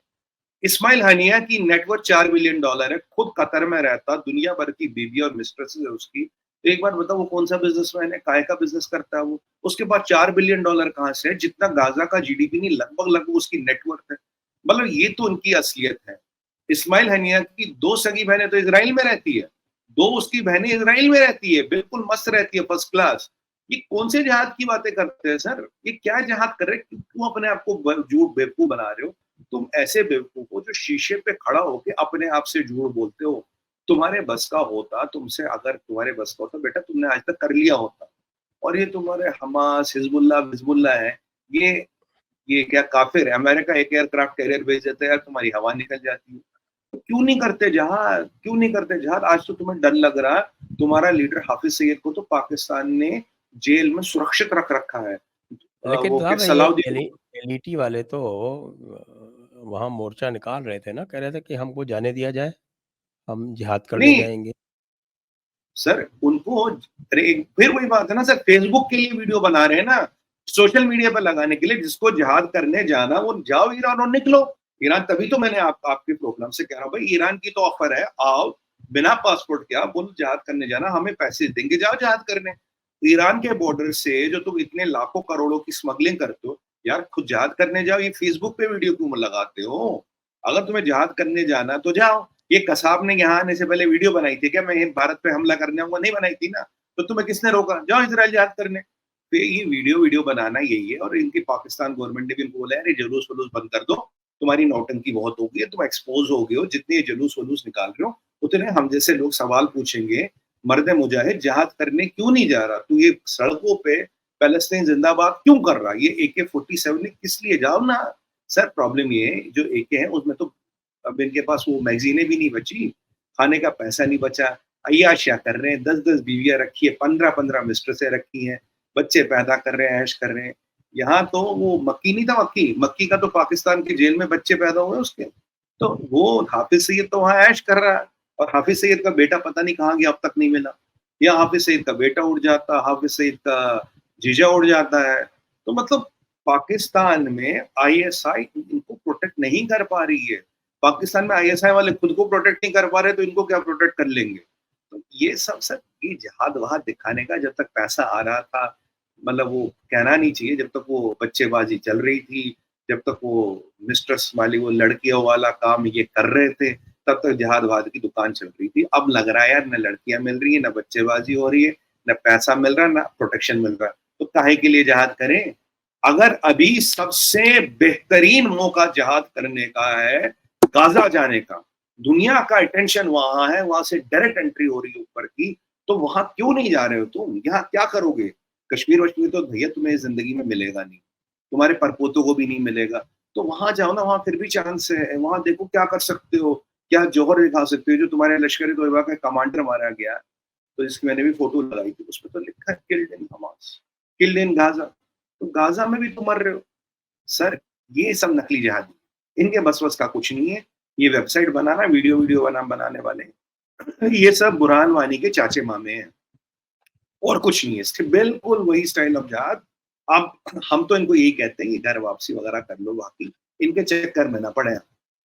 इस्माइल हानिया की नेटवर्थ $4 बिलियन है, खुद कतर में रहता, दुनिया भर की बीवी और मिस्ट्रेसेस है उसकी। तो एक बार बताओ वो कौन सा बिजनेसमैन है, काय का बिजनेस करता है वो? उसके पास $4 बिलियन कहाँ से है? जितना गाजा का जीडीपी नहीं, लगभग लगभग उसकी नेटवर्थ है। मतलब ये तो उनकी असलियत है। इस्माइल हनिया की 2 सगी बहनें तो इसराइल में रहती है, 2 उसकी बहनें इसराइल में रहती है, बिल्कुल मस्त रहती है, फर्स्ट क्लास। ये कौन से जहाद की बातें करते हैं सर? ये क्या जहाद कर रहे हैं? क्यों अपने आप को झूठ बेवकूफ बना रहे हो? तुम ऐसे बेवकूफ हो जो शीशे पे खड़ा होके अपने आप से झूठ बोलते हो। तुम्हारे बस का होता, तुमसे अगर तुम्हारे बस का होता बेटा तुमने आज तक कर लिया होता। और ये तुम्हारे हमास हिजबुल्लाह हिजबुल्लाह है, ये क्या काफिर है? अमेरिका एक एयरक्राफ्ट कैरियर भेज देता है यार, तुम्हारी हवा निकल जाती है। तो क्यों नहीं करते जहाद? क्यों नहीं करते जहाद? आज तो तुम्हें डर लग रहा, तुम्हारा लीडर हाफिज सईद को तो पाकिस्तान ने जेल में सुरक्षित रख रखा है। लेकिन वो क्या साहब ये सलाउद्दीन। एलईटी वाले तो वहां मोर्चा निकाल रहे थे ना, कह रहे थे कि हमको जाने दिया जाए, हम जिहाद करने नहीं जाएंगे। सर उनको, अरे फिर वही बात है ना सर, फेसबुक के लिए वीडियो बना रहे हैं ना, सोशल मीडिया पर लगाने के लिए। जिसको जिहाद करने जाना वो जाओ ईरान और निकलो। ईरान, तभी तो मैंने आपके प्रोग्राम से कह रहा हूँ भाई, ईरान की तो ऑफर है, आओ बिना पासपोर्ट के, आप बोलो जिहाद करने जाना, हमें पैसे देंगे, जाओ जिहाद करने। ईरान के बॉर्डर से जो तुम इतने लाखों करोड़ों की स्मगलिंग करते हो, यार खुद जिहाद करने जाओ। ये फेसबुक पे वीडियो क्यों लगाते हो? अगर तुम्हें जिहाद करने जाना तो जाओ। ये कसाब ने यहाँ आने से पहले वीडियो बनाई थी क्या, मैं भारत पे हमला करने आऊंगा? नहीं बनाई थी ना। तो तुम्हें किसने रोका? जाओ इसराइल जिहाद करने। तो ये वीडियो वीडियो बनाना यही है। और इनकी पाकिस्तान गवर्नमेंट ने भी इनको बोला यार ये जुलूस वलूस बंद कर दो, तुम्हारी नौटंकी बहुत हो गई है, तुम एक्सपोज हो गए हो, जितने ये जुलूस वलूस निकाल रहे हो उतने हम जैसे लोग सवाल पूछेंगे। मर्द मुजाहिद जिहाद करने क्यों नहीं जा रहा? तू ये सड़कों पे पैलेस्टीन जिंदाबाद क्यों कर रहा? ये AK-47 किस लिए? जाओ ना। सर प्रॉब्लम ये है, जो AK है उसमें तो अब इनके पास वो मैगजीनें भी नहीं बची, खाने का पैसा नहीं बचा, अय्याशिया कर रहे हैं, 10-10 बीवियां रखी है, 15-15 मिस्ट्रेसें रखी हैं, बच्चे पैदा कर रहे हैं, ऐश कर रहे हैं। यहाँ तो वो मक्की नहीं था, मक्की मक्की का तो पाकिस्तान की जेल में बच्चे पैदा हुए उसके। तो वो हाफिज सईद तो वहां ऐश कर रहा है, और हाफिज सईद का बेटा पता नहीं कहाँ गया, अब तक नहीं मिला। या हाफिज सईद का बेटा उड़ जाता, हाफिज सईद का जीजा उड़ जाता है। तो मतलब पाकिस्तान में ISI इनको प्रोटेक्ट नहीं कर पा रही है। पाकिस्तान में ISI वाले खुद को प्रोटेक्ट नहीं कर पा रहे तो इनको क्या प्रोटेक्ट कर लेंगे? तो ये सब सर, ये जिहाद वहाद दिखाने का जब तक पैसा आ रहा था, मतलब वो कहना नहीं चाहिए, जब तक वो बच्चेबाजी चल रही थी, जब तक वो मिस्ट्रेस वाली वो लड़कियों वाला काम ये कर रहे थे, तब तक जिहाद वहाद की दुकान चल रही थी। अब लग रहा है यार न लड़कियां मिल रही है, न बच्चेबाजी हो रही है, न पैसा मिल रहा, न प्रोटेक्शन मिल रहा, तो काहे के लिए जिहाद करें? अगर अभी सबसे बेहतरीन मौका जिहाद करने का है, गाजा जाने का, दुनिया का अटेंशन वहां है, वहां से डायरेक्ट एंट्री हो रही है ऊपर की, तो वहां क्यों नहीं जा रहे हो तुम? यहाँ क्या करोगे? कश्मीर वश्मीर तो भैया तुम्हें जिंदगी में मिलेगा नहीं, तुम्हारे परपोतों को भी नहीं मिलेगा। तो वहां जाओ ना, वहां फिर भी चांस है, वहां देखो क्या कर सकते हो। क्या जौहर दिखा सकते हो जो तुम्हारे लश्कर तोयबा का कमांडर मारा गया, तो जिसकी मैंने भी फोटो लगाई थी, उसमें तो लिखा है killed in Hamas, killed in Gaza. तो गाजा में भी तुम मर रहे हो सर। ये सब नकली जहादी, इनके बस का कुछ नहीं है। ये वेबसाइट बनाना, वीडियो वीडियो बनाने वाले, ये सब बुरहान वानी के चाचे मामे हैं और कुछ नहीं है। इसके बिल्कुल वही स्टाइल ऑफ जहाद। अब हम तो इनको यही कहते हैं कि घर वापसी वगैरह कर लो, बाकी इनके चक्कर में ना पड़े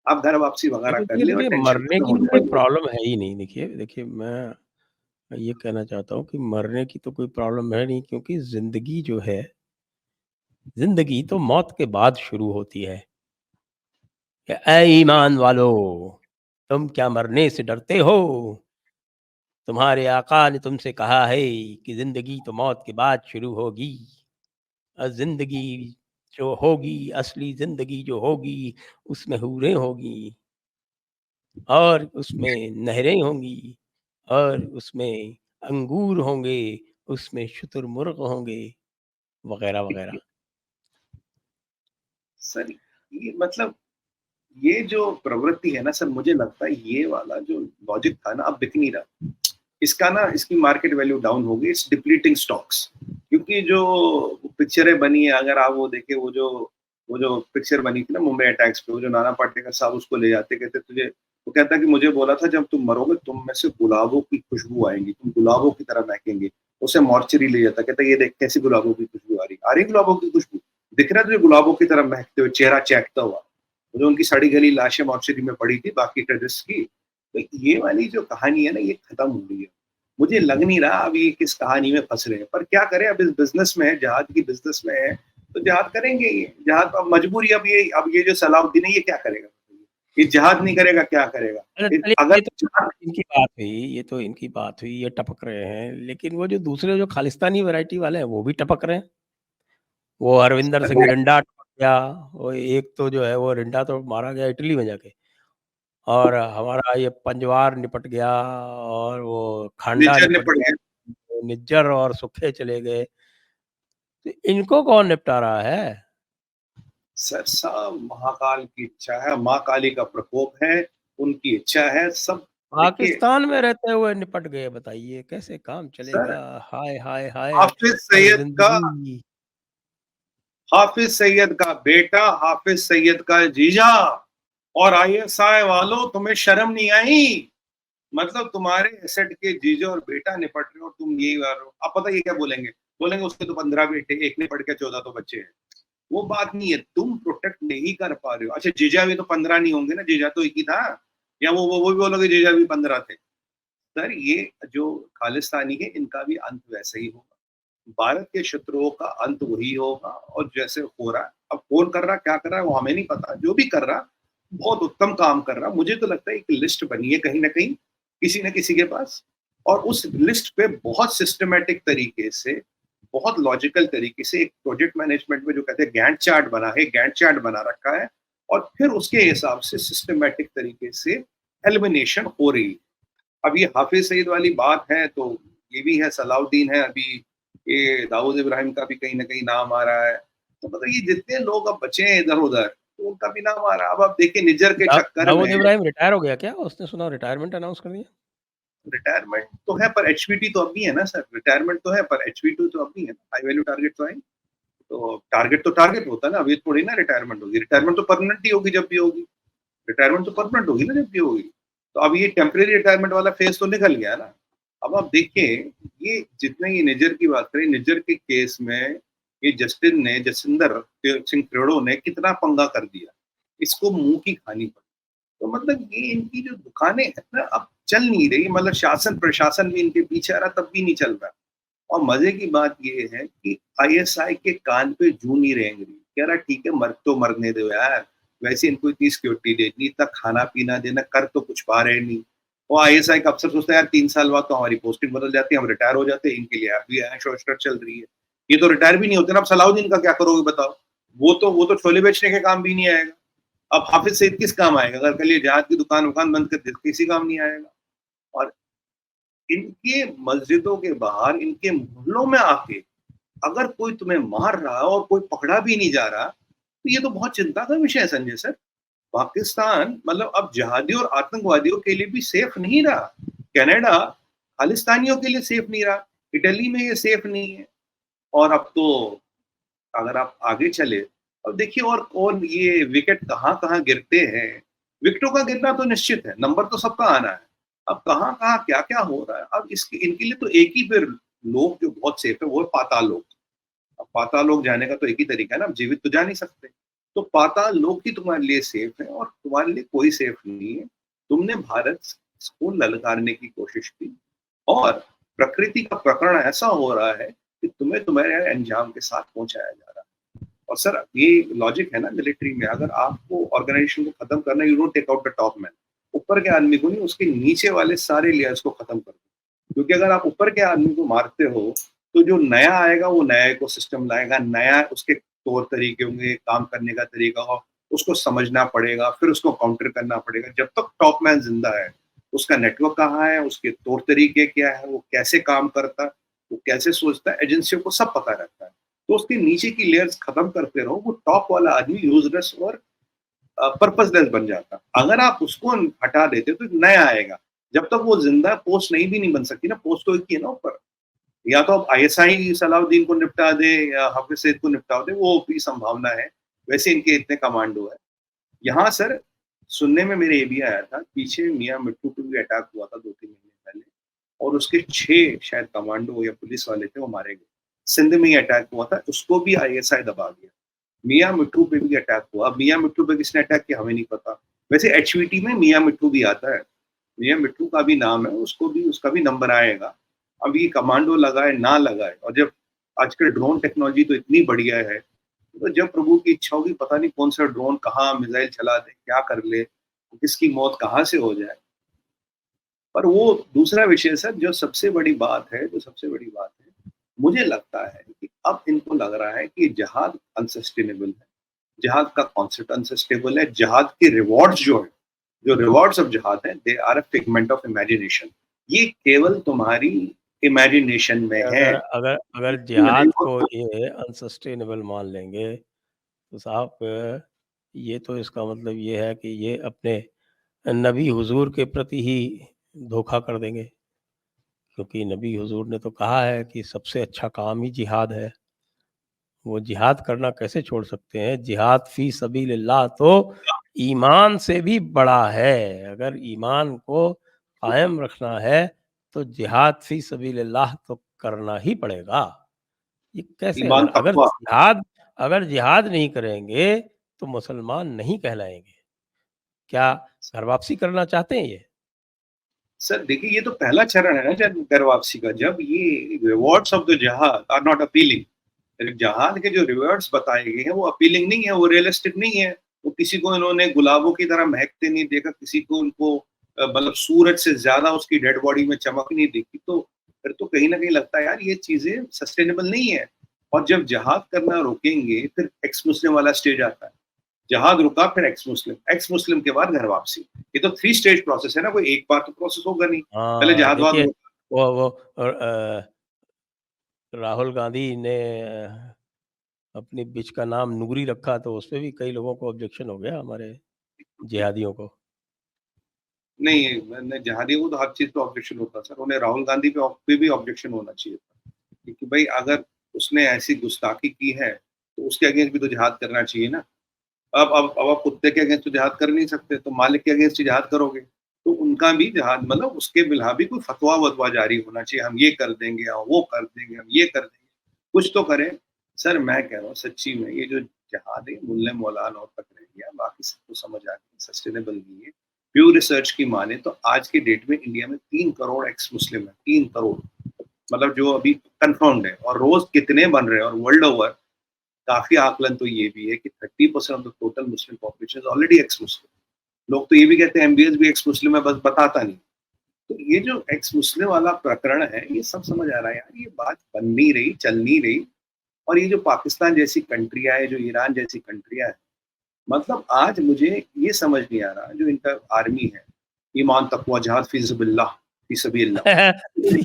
आप। घर वापसी वगैरह कर देखिए, ले और देखिए टेंशन मरने खत्म की हो तो कोई जाएगी। प्रॉब्लम है ही नहीं। देखिए देखिए मैं ये कहना चाहता हूँ कि मरने की तो कोई प्रॉब्लम है नहीं, क्योंकि ज़िंदगी जो है, ज़िंदगी तो मौत के बाद शुरू होती है। ऐ ईमान वालों, तुम क्या मरने से डरते हो? तुम्हारे आका ने तुमसे कहा है कि ज़िंदगी तो मौत के बाद शुरू होगी। ज़िंदगी जो होगी, असली ज़िंदगी जो होगी, उसमें हूरें होंगी और उसमें नहरें होंगी और उसमें अंगूर होंगे, उसमें शुतुरमुर्ग होंगे, वग़ैरह-वग़ैरह। सर ये मतलब ये जो प्रवृत्ति है ना सर, मुझे लगता है ये वाला जो लॉजिक था ना, अब बिक नहीं रहा। इसका ना, इसकी मार्केट वैल्यू डाउन हो गई, इट्स डिप्लीटिंग स्टॉक्स। क्योंकि जो पिक्चरें बनी है, अगर आप वो देखें, वो जो पिक्चर बनी थी ना मुंबई अटैक्स पे, वो जो नाना पाटेकर साहब उसको ले जाते, कहते तुझे, वो कहता कि मुझे बोला था जब तुम मरोगे तुम में से गुलाबों की खुशबू आएगी, तुम गुलाबों की तरह महकेंगे। उसे मॉर्चरी ले जाता, कहता ये देख कैसी गुलाबों की खुशबू आ रही गुलाबों की खुशबू, दिख रहा है तुझे गुलाबों की तरह महकते हुए, चेहरा चहकता हुआ। जो उनकी सड़ी गली लाशें मॉर्चरी में पड़ी थी बाकी टेररिस्ट की। तो ये वाली जो कहानी है ना, ये खत्म हो गई है। मुझे लग नहीं रहा अब ये किस कहानी में फंस रहे हैं, पर क्या करें, अब इस बिजनेस में है, जहाद की बिजनेस में है, तो जहाद करेंगे। ये जहाद अब मजबूरी, अब ये जो सलाउद्दीन है ये क्या करेगा? ये जहाद नहीं करेगा क्या करेगा? अच्छा चलिए, अगर ये तो इनकी बात हुई, ये तो इनकी बात हुई, ये टपक रहे हैं, लेकिन वो जो दूसरे जो खालिस्तानी वैरायटी वाले हैं, वो भी टपक रहे हैं। वो हरविंदर सिंह रिंडा टपक गया, वो एक तो जो है वो रिंडा तो मारा गया इटली में जाके, और हमारा ये पंजवार निपट गया, और वो खांडा निज्जर ने निपट पड़ गया, गया निज्जर और सुखे चले गए। तो इनको कौन निपटा रहा है? सर, सब महाकाल की इच्छा है, माँ काली का प्रकोप है, उनकी इच्छा है सब। देखिए पाकिस्तान में रहते हुए निपट गए, बताइए कैसे काम सर, चलेगा? हाय, हाय, हाय! हाफिज और सैयद का ज़िंदगी हाफिज सैयद का बेटा, हाफिज सैयद का जीजा, और आईएसआई वालों, तुम्हें शर्म नहीं आई? मतलब तुम्हारे एसेट के जीजा और बेटा निपट रहे हो, तुम यही कर रहे हो। अब पता ये क्या बोलेंगे? बोलेंगे उसके तो 15 बेटे, एक ने पढ़ के 14 तो बच्चे हैं। वो बात नहीं है, तुम प्रोटेक्ट नहीं कर पा रहे हो। अच्छा, जीजा भी तो 15 नहीं होंगे ना, जीजा तो एक ही था। या वो भी बोलोगे जीजा भी 15 थे? सर, ये जो खालिस्तानी है, इनका भी अंत वैसे ही होगा। भारत के शत्रुओं का अंत वही होगा। और जैसे हो रहा है, अब कौन कर रहा, क्या कर रहा है, वो हमें नहीं पता। जो भी कर रहा, बहुत उत्तम काम कर रहा। मुझे तो लगता है एक लिस्ट बनी है कहीं ना कहीं, किसी न किसी के पास, और उस लिस्ट पे बहुत सिस्टमेटिक तरीके से, बहुत लॉजिकल तरीके से, एक प्रोजेक्ट मैनेजमेंट में जो कहते हैं गैंट चार्ट बना है, गैंट चार्ट बना रखा है, और फिर उसके हिसाब से सिस्टमेटिक तरीके से एलिमिनेशन हो रही है। अब ये हाफिज सईद वाली बात है, तो ये भी है, सलाउद्दीन है, अभी ये दाऊद इब्राहिम का भी कहीं ना कहीं नाम आ रहा है। तो मतलब ये जितने लोग अब बचे हैं इधर उधर, तो उनका भी नाम आ रहा है। अब आप देखिए, निज्जर के चक्कर में, दाऊद इब्राहिम रिटायर हो गया क्या? उसने सुना रिटायरमेंट अनाउंस कर दिया? रिटायरमेंट तो है पर एचवीटी तो अब भी है ना सर। रिटायरमेंट तो है पर एचवीटी तो अब भी है, हाई वैल्यू टारगेट तो है। तो टारगेट होता है ना, अभी थोड़ी ना रिटायरमेंट होगी। रिटायरमेंट तो परमानेंट ही होगी जब भी होगी। रिटायरमेंट तो परमानेंट होगी ना जब भी होगी। तो अब ये टेम्परेरी रिटायरमेंट वाला फेज तो निकल गया ना। अब आप देखिए, ये जितने ये निज्जर की बात करें, निज्जर के केस में ये जसिंदर सिंह क्रेडो ने कितना पंगा कर दिया, इसको मुंह की खानी पड़ी। तो मतलब ये इनकी जो दुकानें हैं ना, अब चल नहीं रही। मतलब शासन प्रशासन भी इनके पीछे आ रहा, तब भी नहीं चल रहा। और मजे की बात ये है कि आईएसआई के कान पे जू नहीं रेंग रही। कह रहा ठीक है, मर तो मरने दो यार, वैसे इनको इतनी सिक्योरिटी देनी, इतना खाना पीना देना, कर तो कुछ पा रहे नहीं। और आईएसआई का अफसर सोचता है यार 3 साल बाद तो हमारी पोस्टिंग बदल जाती है, हम रिटायर हो जाते हैं, इनके लिए अभी ऐश और इशरत चल रही है। ये तो रिटायर भी नहीं होते ना। अब सलाउद्दीन का क्या करोगे बताओ? वो तो छोले बेचने के काम भी नहीं आएगा। अब हाफिज सईद किस काम आएगा? अगर कल ये जहाज की दुकान वुकान बंद कर दे, किसी काम नहीं आएगा। और इनके मस्जिदों के बाहर, इनके मोहल्लों में आके अगर कोई तुम्हें मार रहा है और कोई पकड़ा भी नहीं जा रहा, तो ये तो बहुत चिंता का विषय है संजय सर। पाकिस्तान मतलब अब जिहादी और आतंकवादियों के लिए भी सेफ नहीं रहा। कनाडा खालिस्तानियों के लिए सेफ नहीं रहा, इटली में ये सेफ नहीं है। और अब तो अगर आप आगे चले, अब देखिए और ये विकेट कहाँ-कहाँ गिरते हैं। विकेटों का गिरना तो निश्चित है, नंबर तो सबका आना है। अब कहाँ-कहाँ क्या-क्या हो रहा है। अब इसके इनके लिए तो एक ही फिर लोक जो बहुत सेफ है वो है पाताल लोक। अब पाताल लोक जाने का तो एक ही तरीका है ना, अब जीवित तो जा नहीं सकते। तो पाताल लोक ही तुम्हारे लिए सेफ है और तुम्हारे लिए कोई सेफ नहीं है। तुमने भारत को ललकारने की कोशिश की और प्रकृति का प्रकरण ऐसा हो रहा है कि तुम्हें तुम्हारे अंजाम के साथ पहुंचाया जा रहा है। और सर ये लॉजिक है ना मिलिट्री में, अगर आपको ऑर्गेनाइजेशन को खत्म करना, you don't take out the top man, ऊपर के आदमी को नहीं, उसके नीचे वाले सारे लेयर्स को खत्म कर दो। क्योंकि अगर आप ऊपर के आदमी को मारते हो तो जो नया आएगा वो नया इकोसिस्टम लाएगा, नया उसके तौर तरीके होंगे, काम करने का तरीका हो, उसको समझना पड़ेगा, फिर उसको काउंटर करना पड़ेगा। जब तक टॉप मैन जिंदा है, उसका नेटवर्क कहाँ है, उसके तौर तरीके क्या है, वो कैसे काम करता है, वो कैसे सोचता है, एजेंसियों को सब पता रहता है। तो उसके नीचे की लेयर्स खत्म करते रहो, वो टॉप वाला आदमी यूजलेस और पर्पसलेस बन जाता। अगर आप उसको हटा देते तो नया आएगा। जब तक वो जिंदा पोस्ट नहीं बन सकती ना, पोस्ट तो एक ही है ना ऊपर। या तो अब आईएसआई सलाउद्दीन को निपटा दे या हाफिज सईद को निपटा दे, वो भी संभावना है। वैसे इनके इतने कमांडो है। यहाँ सर सुनने में मेरे ये भी आया था, पीछे मियाँ मिट्टू पे भी अटैक हुआ था 2-3 महीने पहले और उसके 6 शायद कमांडो या पुलिस वाले थे, वो मारे गए। सिंध में ही अटैक हुआ था, उसको भी आईएसआई दबा दिया। मियाँ मिट्टू पे भी अटैक हुआ। अब मियाँ मिट्टू पे किसने अटैक किया हमें नहीं पता। वैसे एचवीटी में मियाँ मिट्टू भी आता है, मियाँ मिट्टू का भी नाम है, उसका भी नंबर आएगा। अब ये कमांडो लगाए ना लगाए, और जब आजकल ड्रोन टेक्नोलॉजी तो इतनी बढ़िया है, तो जब प्रभु की इच्छा होगी पता नहीं कौन सा ड्रोन कहाँ मिसाइल चला दे, क्या कर ले, किसकी मौत कहाँ से हो जाए। पर वो दूसरा विषय सर, जो सबसे बड़ी बात है, मुझे लगता है कि अब इनको लग रहा है कि जिहाद अनसस्टेनेबल है, जिहाद का कॉन्सेप्ट अनसस्टेनेबल है, जिहाद के रिवॉर्ड्स जो है, जो रिवॉर्ड्स ऑफ जिहाद है, they are a figment of imagination. ये केवल तुम्हारी इमेजिनेशन में है, अगर अगर अगर नहीं जिहाद को होता। ये अनसस्टेनेबल मान लेंगे तो साहब ये तो इसका मतलब ये है कि ये अपने नबी हुजूर के प्रति ही धोखा कर देंगे, क्योंकि नबी हुजूर ने तो कहा है कि सबसे अच्छा काम ही जिहाद है। वो जिहाद करना कैसे छोड़ सकते हैं? जिहाद फी सबीलिल्लाह तो ईमान से भी बड़ा है। अगर ईमान को कायम रखना है तो जिहाद फी सबीलिल्लाह तो करना ही पड़ेगा। ये कैसे, ईमान तकवा। अगर जिहाद नहीं करेंगे तो मुसलमान नहीं कहलाएँगे। क्या घर वापसी करना चाहते हैं ये? सर देखिए, ये तो पहला चरण है ना जब कर वापसी का, जब ये रिवॉर्ड्स ऑफ द जिहाद आर नॉट अपीलिंग। जहाद के जो रिवॉर्ड्स बताए गए हैं वो अपीलिंग नहीं है, वो रियलिस्टिक नहीं है। वो किसी को इन्होंने गुलाबों की तरह महकते नहीं देखा, किसी को उनको मतलब सूरज से ज्यादा उसकी डेड बॉडी में चमक नहीं दिखी। तो फिर तो कहीं ना कहीं लगता है यार ये चीजें सस्टेनेबल नहीं है। और जब जहाद करना रोकेंगे फिर एक्स मुस्लिम वाला स्टेज आता है। जहाद रुका फिर एक्स मुस्लिम के बाद घर वापसी। ये तो 3 स्टेज प्रोसेस है ना, कोई एक बार तो प्रोसेस होगा नहीं। पहले हाँ, जहाद वाद देखिए होगा। वो राहुल गांधी ने अपनी बिच का नाम नूरी रखा तो उसपे भी कई लोगों को ऑब्जेक्शन हो गया, हमारे जिहादियों को। नहीं, मैंने जहादी को तो हर चीज पे ऑब्जेक्शन होता सर, उन्हें राहुल गांधी पे भी ऑब्जेक्शन होना चाहिए था। क्योंकि भाई अगर उसने ऐसी गुस्ताखी की है तो उसके अगेंस्ट भी तो जिहाद करना चाहिए ना। अब आप कुत्ते के अगेंस्ट तो जिहाद कर नहीं सकते, तो मालिक के अगेंस्ट जिहाद करोगे। तो उनका भी जिहाद मतलब उसके बिला भी कोई फतवा वतवा जारी होना चाहिए, हम ये कर देंगे, हम वो कर देंगे, हम ये कर देंगे, कुछ तो करें। सर मैं कह रहा हूँ सच्ची में, ये जो जिहाद है मुल्ले मौलाना और तक रह गया, बाकी सबको समझ आ गया सस्टेनेबल नहीं है। प्यू रिसर्च की माने तो आज के डेट में इंडिया में 3 करोड़ एक्स मुस्लिम है, 3 करोड़, मतलब जो अभी कंफर्म्ड है। और रोज कितने बन रहे हैं, और वर्ल्ड ओवर काफी आकलन तो ये भी है कि 30% of the total Muslim population already x मुस्लिम। लोग तो ये भी कहते हैं एमबीएस भी एक्स मुस्लिम है, बस बताता नहीं। तो ये जो एक्स मुस्लिम वाला प्रकरण है, ये सब समझ आ रहा है यार, ये बात बन नहीं रही, चल नहीं रही। और ये जो पाकिस्तान जैसी कंट्रियां है, जो ईरान जैसी कंट्रियां है, मतलब आज मुझे ये समझ नहीं आ रहा, जो इनका आर्मी है, ईमान तकवा जहाद फी सबीलिल्लाह। फी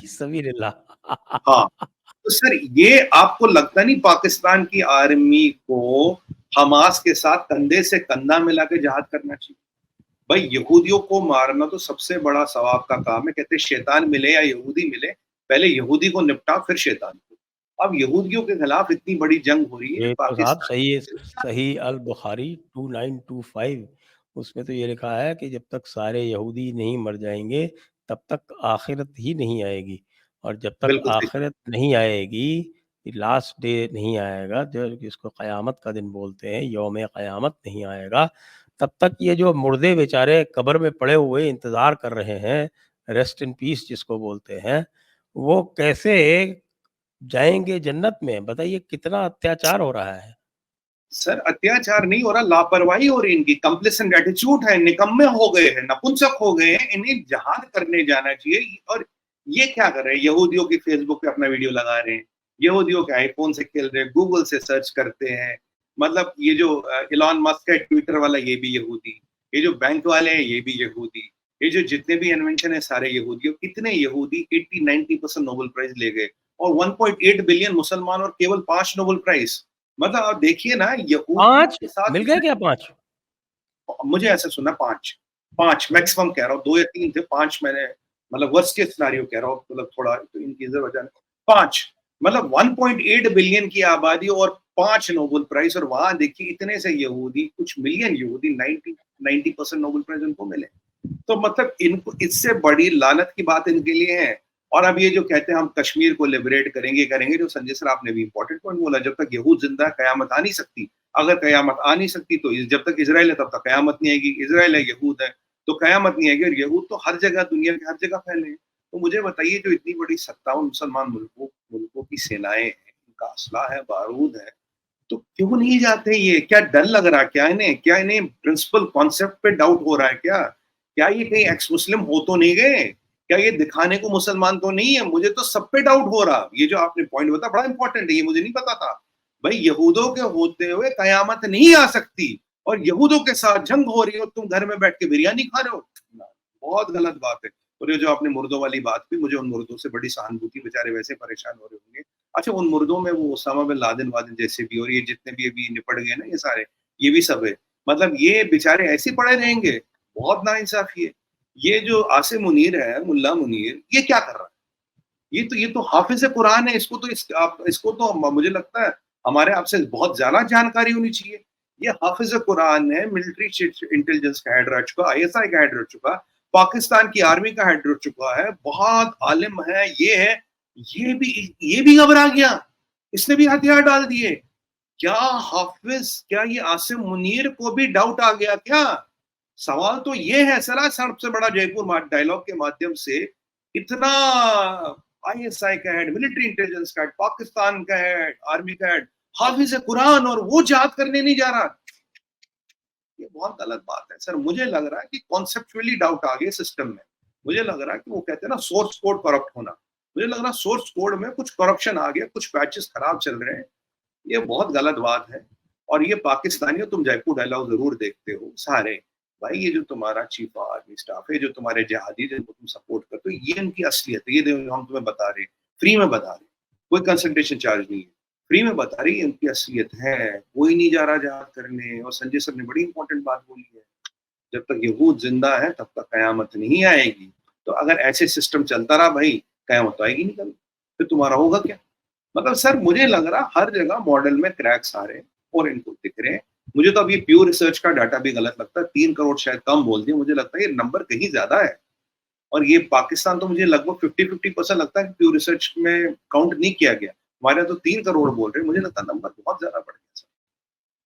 सबीलिल्लाह। हाँ, तो सर ये आपको लगता नहीं पाकिस्तान की आर्मी को हमास के साथ कंधे से कंधा मिला के जिहाद करना चाहिए। भाई यहूदियों को मारना तो सबसे बड़ा सवाब का काम है। कहते शैतान मिले या यहूदी मिले, पहले यहूदी को निपटा फिर शैतान को। अब यहूदियों के खिलाफ इतनी बड़ी जंग हो रही है ये तो साहब पाकिस्तान सही है, से। सही अल बुखारी 2925 उसमें तो ये लिखा है कि जब तक सारे यहूदी नहीं मर जाएंगे तब तक आखिरत ही नहीं आएगी, और जब तक बिल्कुल सही कहा। आखिरत नहीं आएगी, लास्ट डे नहीं आएगा, जो जिसको क़यामत का दिन बोलते हैं, यौम क़यामत नहीं आएगा, तब तक ये जो मुर्दे बेचारे कब्र में पड़े हुए इंतज़ार कर रहे हैं, रेस्ट इन पीस जिसको बोलते हैं, वो कैसे जाएँगे जन्नत में? बताइए कितना अत्याचार हो रहा है। सर अत्याचार नहीं हो रहा, लापरवाही हो रही है इनकी, कंप्लेसेंट एटीट्यूड है, निकम्मे हो गए हैं, नपुंसक हो गए हैं, इन्हें जहाद करने जाना चाहिए। और ये क्या कर रहे हैं, यहूदियों की फेसबुक पे अपना वीडियो लगा रहे हैं, यहूदियों के आईफोन से खेल रहे हैं, गूगल से सर्च करते हैं। मतलब ये जो इलॉन मस्क है ट्विटर वाला, ये भी यहूदी, ये जो बैंक वाले हैं ये भी यहूदी, ये जो जितने भी इन्वेंशन है सारे यहूदी। कितने यहूदी 80-90% नोबेल प्राइज ले गए, और 1.8 बिलियन मुसलमान और केवल 5 नोबेल प्राइज। मतलब आप देखिए ना, यहूदियों 5 के साथ मिल गए क्या 5? मुझे ऐसा सुना 5, 5 अरे! मैक्सिमम कह रहा हूँ, 2 या 3 थे, 5 मैंने मतलब वर्स्ट केस सिनेरियो कह रहा हूँ, मतलब थोड़ा तो इनकी वजह 5, मतलब 1.8 बिलियन की आबादी और 5 नोबेल प्राइज। और वहां देखिए इतने से यहूदी, कुछ मिलियन यहूदी, 90% नोबेल प्राइज उनको मिले। तो मतलब इनको इससे बड़ी लानत की बात इनके लिए है। और अब ये जो कहते हैं हम कश्मीर को लिबरेट करेंगे करेंगे, जो संजय सर आपने भी इंपॉर्टेंट पॉइंट बोला, जब तक यहूद जिंदा है कयामत आ नहीं सकती। अगर कयामत आ नहीं सकती तो जब तक इजराइल है तब तक कयामत नहीं आएगी। इजराइल है, यहूद है, तो कयामत नहीं आएगी। और यहूद तो हर जगह, दुनिया के हर जगह फैले हैं। तो मुझे बताइए, जो इतनी बड़ी 57 मुसलमान मुल्कों की सेनाएं हैं, इनका असला है, बारूद है, तो क्यों नहीं जाते ये? क्या डर लग रहा क्या इन्हें? क्या इन्हें प्रिंसिपल कॉन्सेप्ट पे डाउट हो रहा है क्या? क्या ये कहीं एक्स मुस्लिम हो तो नहीं गए? क्या ये दिखाने को मुसलमान तो नहीं है? मुझे तो सब पे डाउट हो रहा। ये जो आपने पॉइंट बताया बड़ा इंपॉर्टेंट है, ये मुझे नहीं पता था। भाई यहूदों के होते हुए कयामत नहीं आ सकती, और यहूदों के साथ जंग हो रही हो, तुम घर में बैठ के बिरयानी खा रहे हो। बहुत गलत बात है। और ये जो आपने मुर्दों वाली बात की, मुझे उन मुर्दों से बड़ी सहानुभूति, बेचारे वैसे परेशान हो रहे होंगे। अच्छा, उन मुर्दों में वो ओसामा बिन लादेन वादेन जैसे भी, और ये जितने भी अभी निपट गए ना ये सारे, ये भी सब है। मतलब ये बेचारे ऐसे पड़े रहेंगे? बहुत नाइंसाफी है। ये जो आसिम मुनीर है, मुल्ला मुनीर, ये क्या कर रहा है? ये तो हाफिज कुरान है। इसको तो मुझे लगता है हमारे आपसे बहुत ज्यादा जानकारी होनी चाहिए। ये हाफिज कुरान है, मिलिट्री इंटेलिजेंस का हेड रह चुका, आईएसआई का हेड रह चुका, पाकिस्तान की आर्मी का हेड रह चुका है, बहुत आलिम है, ये है। ये भी घबरा गया, इसने भी हथियार डाल दिए। क्या हाफिज, क्या ये आसिम मुनीर को भी डाउट आ गया क्या? सवाल तो ये है सर, सबसे बड़ा जयपुर डायलॉग के माध्यम से इतना आईएसआई का हेड, मिलिट्री इंटेलिजेंस का हेड, पाकिस्तान का हेड, आर्मी का हेड, हाफिज कुरान, और वो जिहाद करने नहीं जा रहा। ये बहुत गलत बात है सर। मुझे लग रहा है कि कॉन्सेप्चुअली डाउट आ गए सिस्टम में। मुझे लग रहा है कि वो कहते हैं ना सोर्स कोड करप्ट होना, मुझे लग रहा है सोर्स कोड में कुछ करप्शन आ गया, कुछ पैचेस खराब चल रहे हैं। ये बहुत गलत बात है। और ये पाकिस्तानियों, तुम जयपुर डायलॉग जरूर देखते हो सारे, भाई ये जो तुम्हारा चीफ आर्मी स्टाफ है, जो तुम्हारे जिहादी जिनको तुम सपोर्ट करते हो, ये इनकी असलियत है। ये हम तुम्हें बता रहे हैं, फ्री में बता रहे हैं, कोई कंसल्टेशन चार्ज नहीं है, फ्री में बता रही है, इनकी असलियत है। कोई नहीं जा रहा जिहाद करने। और संजय सर ने बड़ी इंपॉर्टेंट बात बोली है, जब तक यहूद जिंदा है तब तक कयामत नहीं आएगी। तो अगर ऐसे सिस्टम चलता रहा भाई, कयामत तो आएगी नहीं कभी, फिर तुम्हारा होगा क्या? मतलब सर मुझे लग रहा हर जगह मॉडल में क्रैक्स आ रहे हैं और इनको दिख रहे हैं। मुझे तो अब ये प्योर रिसर्च का डाटा भी गलत लगता है। 3 करोड़ शायद कम बोल दिया, मुझे लगता है ये नंबर कहीं ज्यादा है। और ये पाकिस्तान तो मुझे लगभग 50-50% लगता है कि प्योर रिसर्च में काउंट नहीं किया गया। हमारे यहाँ तो 3 करोड़ बोल रहे हैं, मुझे लगता है नंबर बहुत ज्यादा बढ़ गया सर।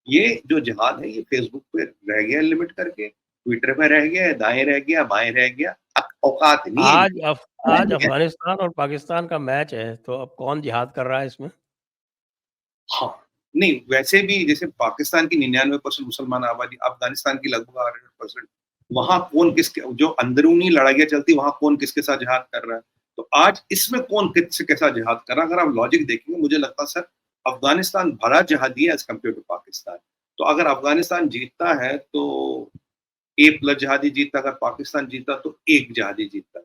ये जो जिहाद है ये फेसबुक पे रह गया लिमिट करके, ट्विटर पे रह गया, दाएं रह गया, बाएं रह गया, औकात नहीं है आज इनकी। आज अफ़गानिस्तान और पाकिस्तान का मैच है, तो अब कौन जिहाद कर रहा है इसमें? हाँ, नहीं वैसे भी जैसे पाकिस्तान की 99% मुसलमान आबादी, अफगानिस्तान की लगभग 100%, वहां कौन किसके, जो अंदरूनी लड़ाइयाँ चलती वहां कौन किसके साथ जिहाद कर रहा है। तो आज इसमें कौन किसके साथ जिहाद कर रहा है, अगर आप लॉजिक देखेंगे मुझे लगता है सर अफगानिस्तान भरा जिहादी है एज कम्पेयर टू पाकिस्तान। तो अगर अफगानिस्तान जीतता है तो A+ जिहादी जीतता, अगर पाकिस्तान जीता तो 1 जिहादी जीतता।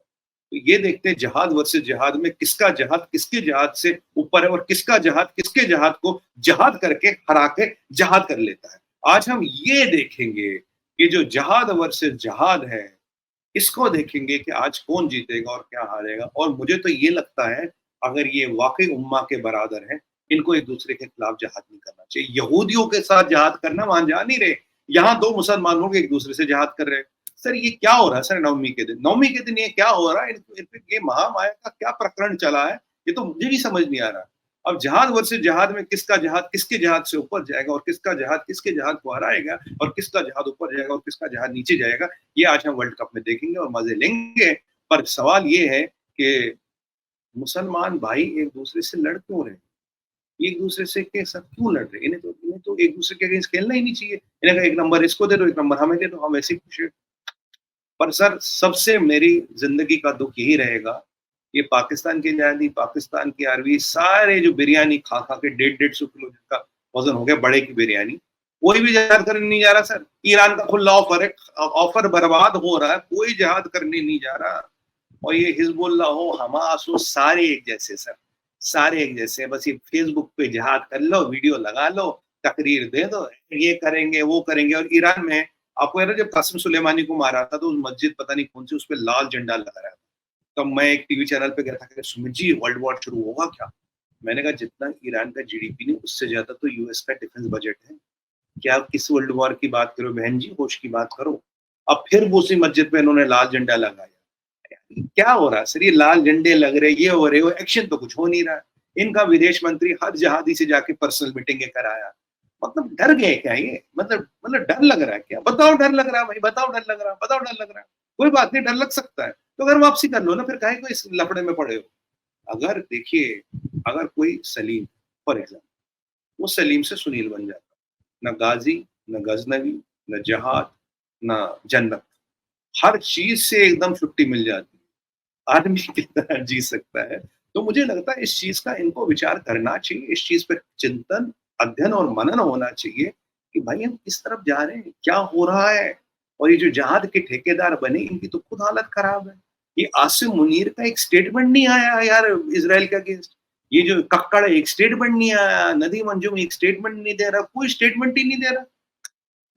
तो ये देखते हैं जिहाद वर्सेस जिहाद में किसका जिहाद किसके जिहाद से ऊपर है और किसका जिहाद किसके जिहाद को जिहाद करके हरा के जिहाद कर लेता है। आज हम ये देखेंगे कि जो जिहाद वर्सेस जिहाद है, इसको देखेंगे कि आज कौन जीतेगा और क्या हारेगा। और मुझे तो ये लगता है अगर ये वाकई उम्मा के बराबर है, इनको एक दूसरे के खिलाफ जिहाद नहीं करना चाहिए। यहूदियों के साथ जिहाद करना वहां जा नहीं रहे, यहाँ दो मुसलमान लोग एक दूसरे से जिहाद कर रहे हैं। सर ये क्या हो रहा है सर नवमी के दिन? नवमी के दिन ये क्या हो रहा है? ये महामाया का क्या प्रकरण चला है, ये तो मुझे भी समझ नहीं आ रहा। अब जिहाद वर्सेस जिहाद में किसका जिहाद किसके जिहाद से ऊपर जाएगा और किसका जिहाद किसके जिहाद को हराएगा और किसका जिहाद ऊपर जाएगा और किसका जिहाद नीचे जाएगा, ये आज हम वर्ल्ड कप में देखेंगे और मजे लेंगे। पर सवाल ये है कि मुसलमान भाई एक दूसरे से लड़ क्यों रहे? एक दूसरे से के साथ क्यों लड़ रहे? इन्हें तो एक दूसरे के अगेंस्ट खेलना ही नहीं चाहिए। इन्हें कहा एक नंबर इसको दे दो, एक नंबर हमें दे दो, हम ऐसे खुश है। पर सर सबसे मेरी जिंदगी का दुख यही रहेगा, ये पाकिस्तान की आजादी, पाकिस्तान की आर्मी, सारे जो बिरयानी खा खा के 150-150 किलो जिसका वजन हो गया बड़े की बिरयानी, कोई भी जिहाद करने नहीं जा रहा सर। ईरान का खुला ऑफर है, ऑफर बर्बाद हो रहा है, कोई जिहाद करने नहीं जा रहा। और ये हिजबुल्लाह हो, हमास हो, सारे एक जैसे सर, सारे एक जैसे। बस ये फेसबुक पे जिहाद कर लो, वीडियो लगा लो, तकरीर दे दो, ये करेंगे वो करेंगे। और ईरान में आपको याद है जब कासिम सुलेमानी को मारा था तो उस मस्जिद पता नहीं कौन सी उस पर लाल झंडा लगा रहा था। तब मैं एक टीवी चैनल पे गया था, सुमित जी वर्ल्ड वॉर शुरू होगा क्या? मैंने कहा जितना ईरान का जीडीपी नहीं उससे ज्यादा तो यूएस का डिफेंस बजट है, क्या किस वर्ल्ड वॉर की बात करो बहन जी, होश की बात करो। अब फिर उसी मस्जिद पे इन्होंने लाल झंडा लगाया। क्या हो रहा है सर? ये लाल झंडे लग रहे, ये हो रहे हो, एक्शन तो कुछ हो नहीं रहा है। इनका विदेश मंत्री हर जहादी से जाके पर्सनल मीटिंगें कराया। मतलब डर गए क्या ये? मतलब डर लग रहा है क्या? बताओ डर लग रहा है भाई, बताओ डर लग रहा है, बताओ डर लग रहा है। कोई बात नहीं, डर लग सकता है तो अगर वापसी कर लो ना, फिर काहे को इस लफड़े में पड़े हो? अगर देखिए, अगर कोई सलीम फॉर एग्जाम्पल, वो सलीम से सुनील बन जाता, न गाजी, न गजनवी, न जहाद, न जन्नत, हर चीज से एकदम छुट्टी मिल जाती, आदमी की तरह जी सकता है। तो मुझे लगता है इस चीज का इनको विचार करना चाहिए, इस चीज पर चिंतन, अध्ययन और मनन होना चाहिए कि भाई हम किस तरफ जा रहे हैं, क्या हो रहा है। और ये जो जहाद के ठेकेदार बने, इनकी तो खुद हालत खराब है। ये आसिम मुनीर का एक स्टेटमेंट नहीं आया यार इसराइल के अगेंस्ट, ये जो कक्कड़ एक स्टेटमेंट नहीं आया, नदीम अंजुम एक स्टेटमेंट नहीं दे रहा, कोई स्टेटमेंट ही नहीं दे रहा।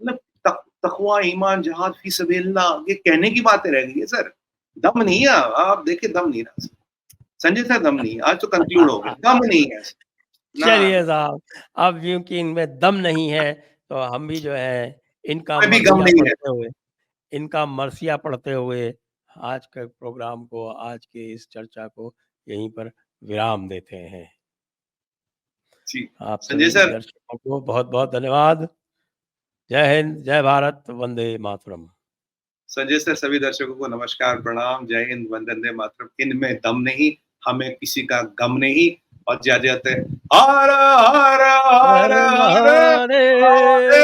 मतलब तकवा, ईमान, जिहाद फी सबिलिल्लाह, ये कहने की बातें रह गई है सर, दम नहीं है। आप देखिए दम नहीं रहा संजय सर, दम नहीं। आज तो कंक्लूड हो गया, दम नहीं है ना। चलिए साहब, अब क्योंकि इनमें दम नहीं है तो हम भी जो है इनका कोई भी गम मर्सिया नहीं है। पढ़ते हुए इनका मर्सिया पढ़ते हुए आज के प्रोग्राम को, आज के इस चर्चा को यहीं पर विराम देते हैं। जी आप संजय सभी सर, दर्शकों को बहुत-बहुत धन्यवाद। जय हिंद, जय भारत, वंदे मातरम। संजय सर, सभी दर्शकों को नमस्कार, प्रणाम, जय हिंद, वंदे मातरम। इनमें दम नहीं, हमें किसी का गम नहीं। और जाते हर हर हर हरे हर हरे हरे